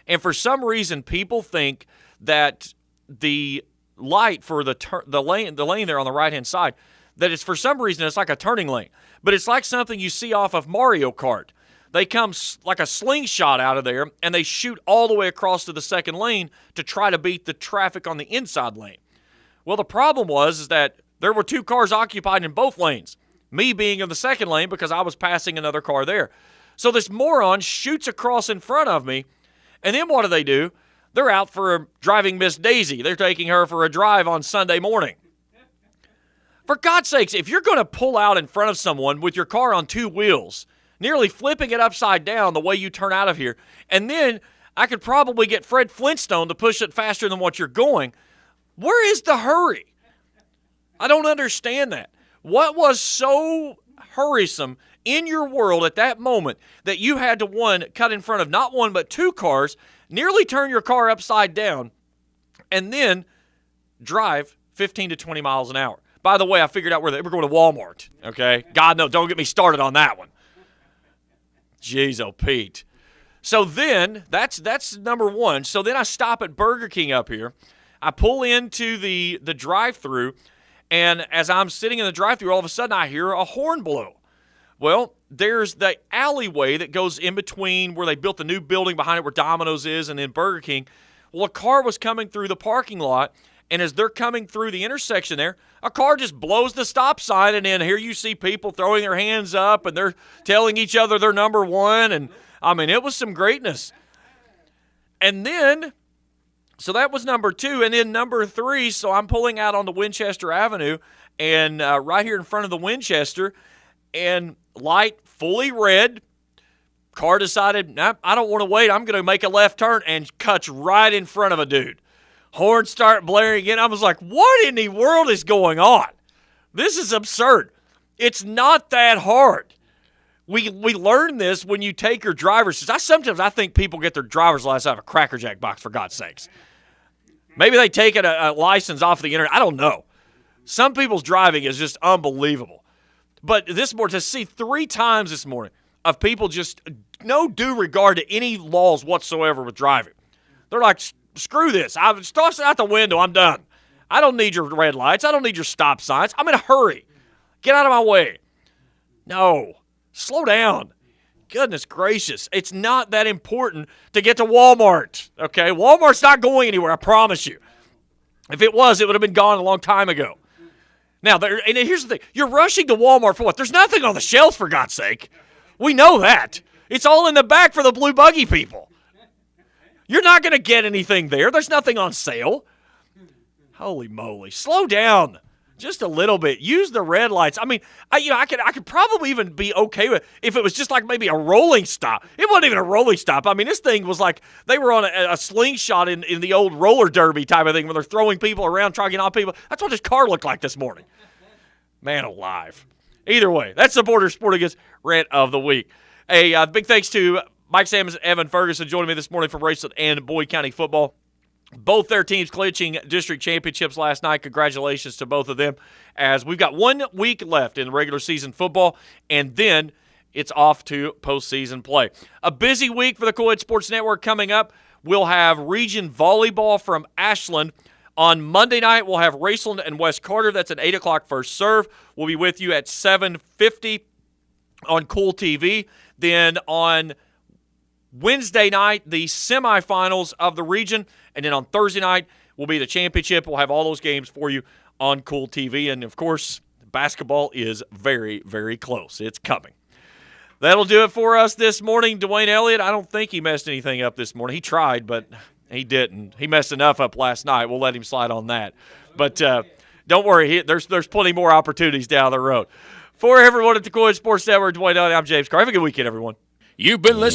And for some reason, people think that the light for the lane there on the right-hand side, that it's for some reason it's like a turning lane. But it's like something you see off of Mario Kart. They come like a slingshot out of there, and they shoot all the way across to the second lane to try to beat the traffic on the inside lane. Well, the problem is that there were 2 cars occupied in both lanes, me being in the second lane because I was passing another car there. So this moron shoots across in front of me, and then what do? They're out for driving Miss Daisy. They're taking her for a drive on Sunday morning. For God's sakes, if you're going to pull out in front of someone with your car on 2 wheels, nearly flipping it upside down the way you turn out of here, and then I could probably get Fred Flintstone to push it faster than what you're going, where is the hurry? I don't understand that. What was so hurriesome in your world at that moment that you had to, 1, cut in front of not 1 but 2 cars, nearly turn your car upside down, and then drive 15 to 20 miles an hour? By the way, I figured out where they were going to Walmart, okay? God, no, don't get me started on that one. Jeez, oh, Pete. So then, that's number 1. So then I stop at Burger King up here. I pull into the drive-thru, and as I'm sitting in the drive-thru, all of a sudden I hear a horn blow. Well, there's the alleyway that goes in between where they built the new building behind it where Domino's is and then Burger King. Well, a car was coming through the parking lot, and as they're coming through the intersection there, a car just blows the stop sign, and then here you see people throwing their hands up, and they're telling each other they're number 1, and, I mean, it was some greatness. And then, so that was number 2, and then number 3, so I'm pulling out onto Winchester Avenue, and right here in front of the Winchester, and light fully red, car decided, nah, I don't want to wait, I'm going to make a left turn, and cuts right in front of a dude. Horns start blaring again. I was like, what in the world is going on? This is absurd. It's not that hard. We learn this when you take your driver's license. Sometimes I think people get their driver's license out of a Cracker Jack box, for God's sakes. Maybe they take a license off the internet. I don't know. Some people's driving is just unbelievable. But this morning, to see 3 times this morning of people just no due regard to any laws whatsoever with driving. They're like, screw this. I toss it out the window. I'm done. I don't need your red lights. I don't need your stop signs. I'm in a hurry. Get out of my way. No. Slow down. Goodness gracious. It's not that important to get to Walmart. Okay? Walmart's not going anywhere, I promise you. If it was, it would have been gone a long time ago. Now, and here's the thing. You're rushing to Walmart for what? There's nothing on the shelves, for God's sake. We know that. It's all in the back for the blue buggy people. You're not going to get anything there. There's nothing on sale. Holy moly. Slow down just a little bit. Use the red lights. I mean, I could probably even be okay with if it was just like maybe a rolling stop. It wasn't even a rolling stop. I mean, this thing was like they were on a slingshot in the old roller derby type of thing where they're throwing people around, trying to get on people. That's what this car looked like this morning. Man alive. Either way, that's the Border Sporting Goods Rant of the Week. A big thanks to Mike Sammons and Evan Ferguson joining me this morning from Raceland and Boyd County football. Both their teams clinching district championships last night. Congratulations to both of them, as we've got 1 week left in regular season football, and then it's off to postseason play. A busy week for the Co-Ed Sports Network coming up. We'll have region volleyball from Ashland. On Monday night, we'll have Raceland and West Carter. That's an 8 o'clock first serve. We'll be with you at 7:50 on Cool TV. Then on Wednesday night, the semifinals of the region. And then on Thursday night will be the championship. We'll have all those games for you on Cool TV. And, of course, basketball is very, very close. It's coming. That'll do it for us this morning. Dwayne Elliott, I don't think he messed anything up this morning. He tried, but he didn't. He messed enough up last night. We'll let him slide on that. But don't worry, there's plenty more opportunities down the road. For everyone at the Cool Hits Sports Network, Dwayne Elliott, I'm James Carr. Have a good weekend, everyone. You've been listening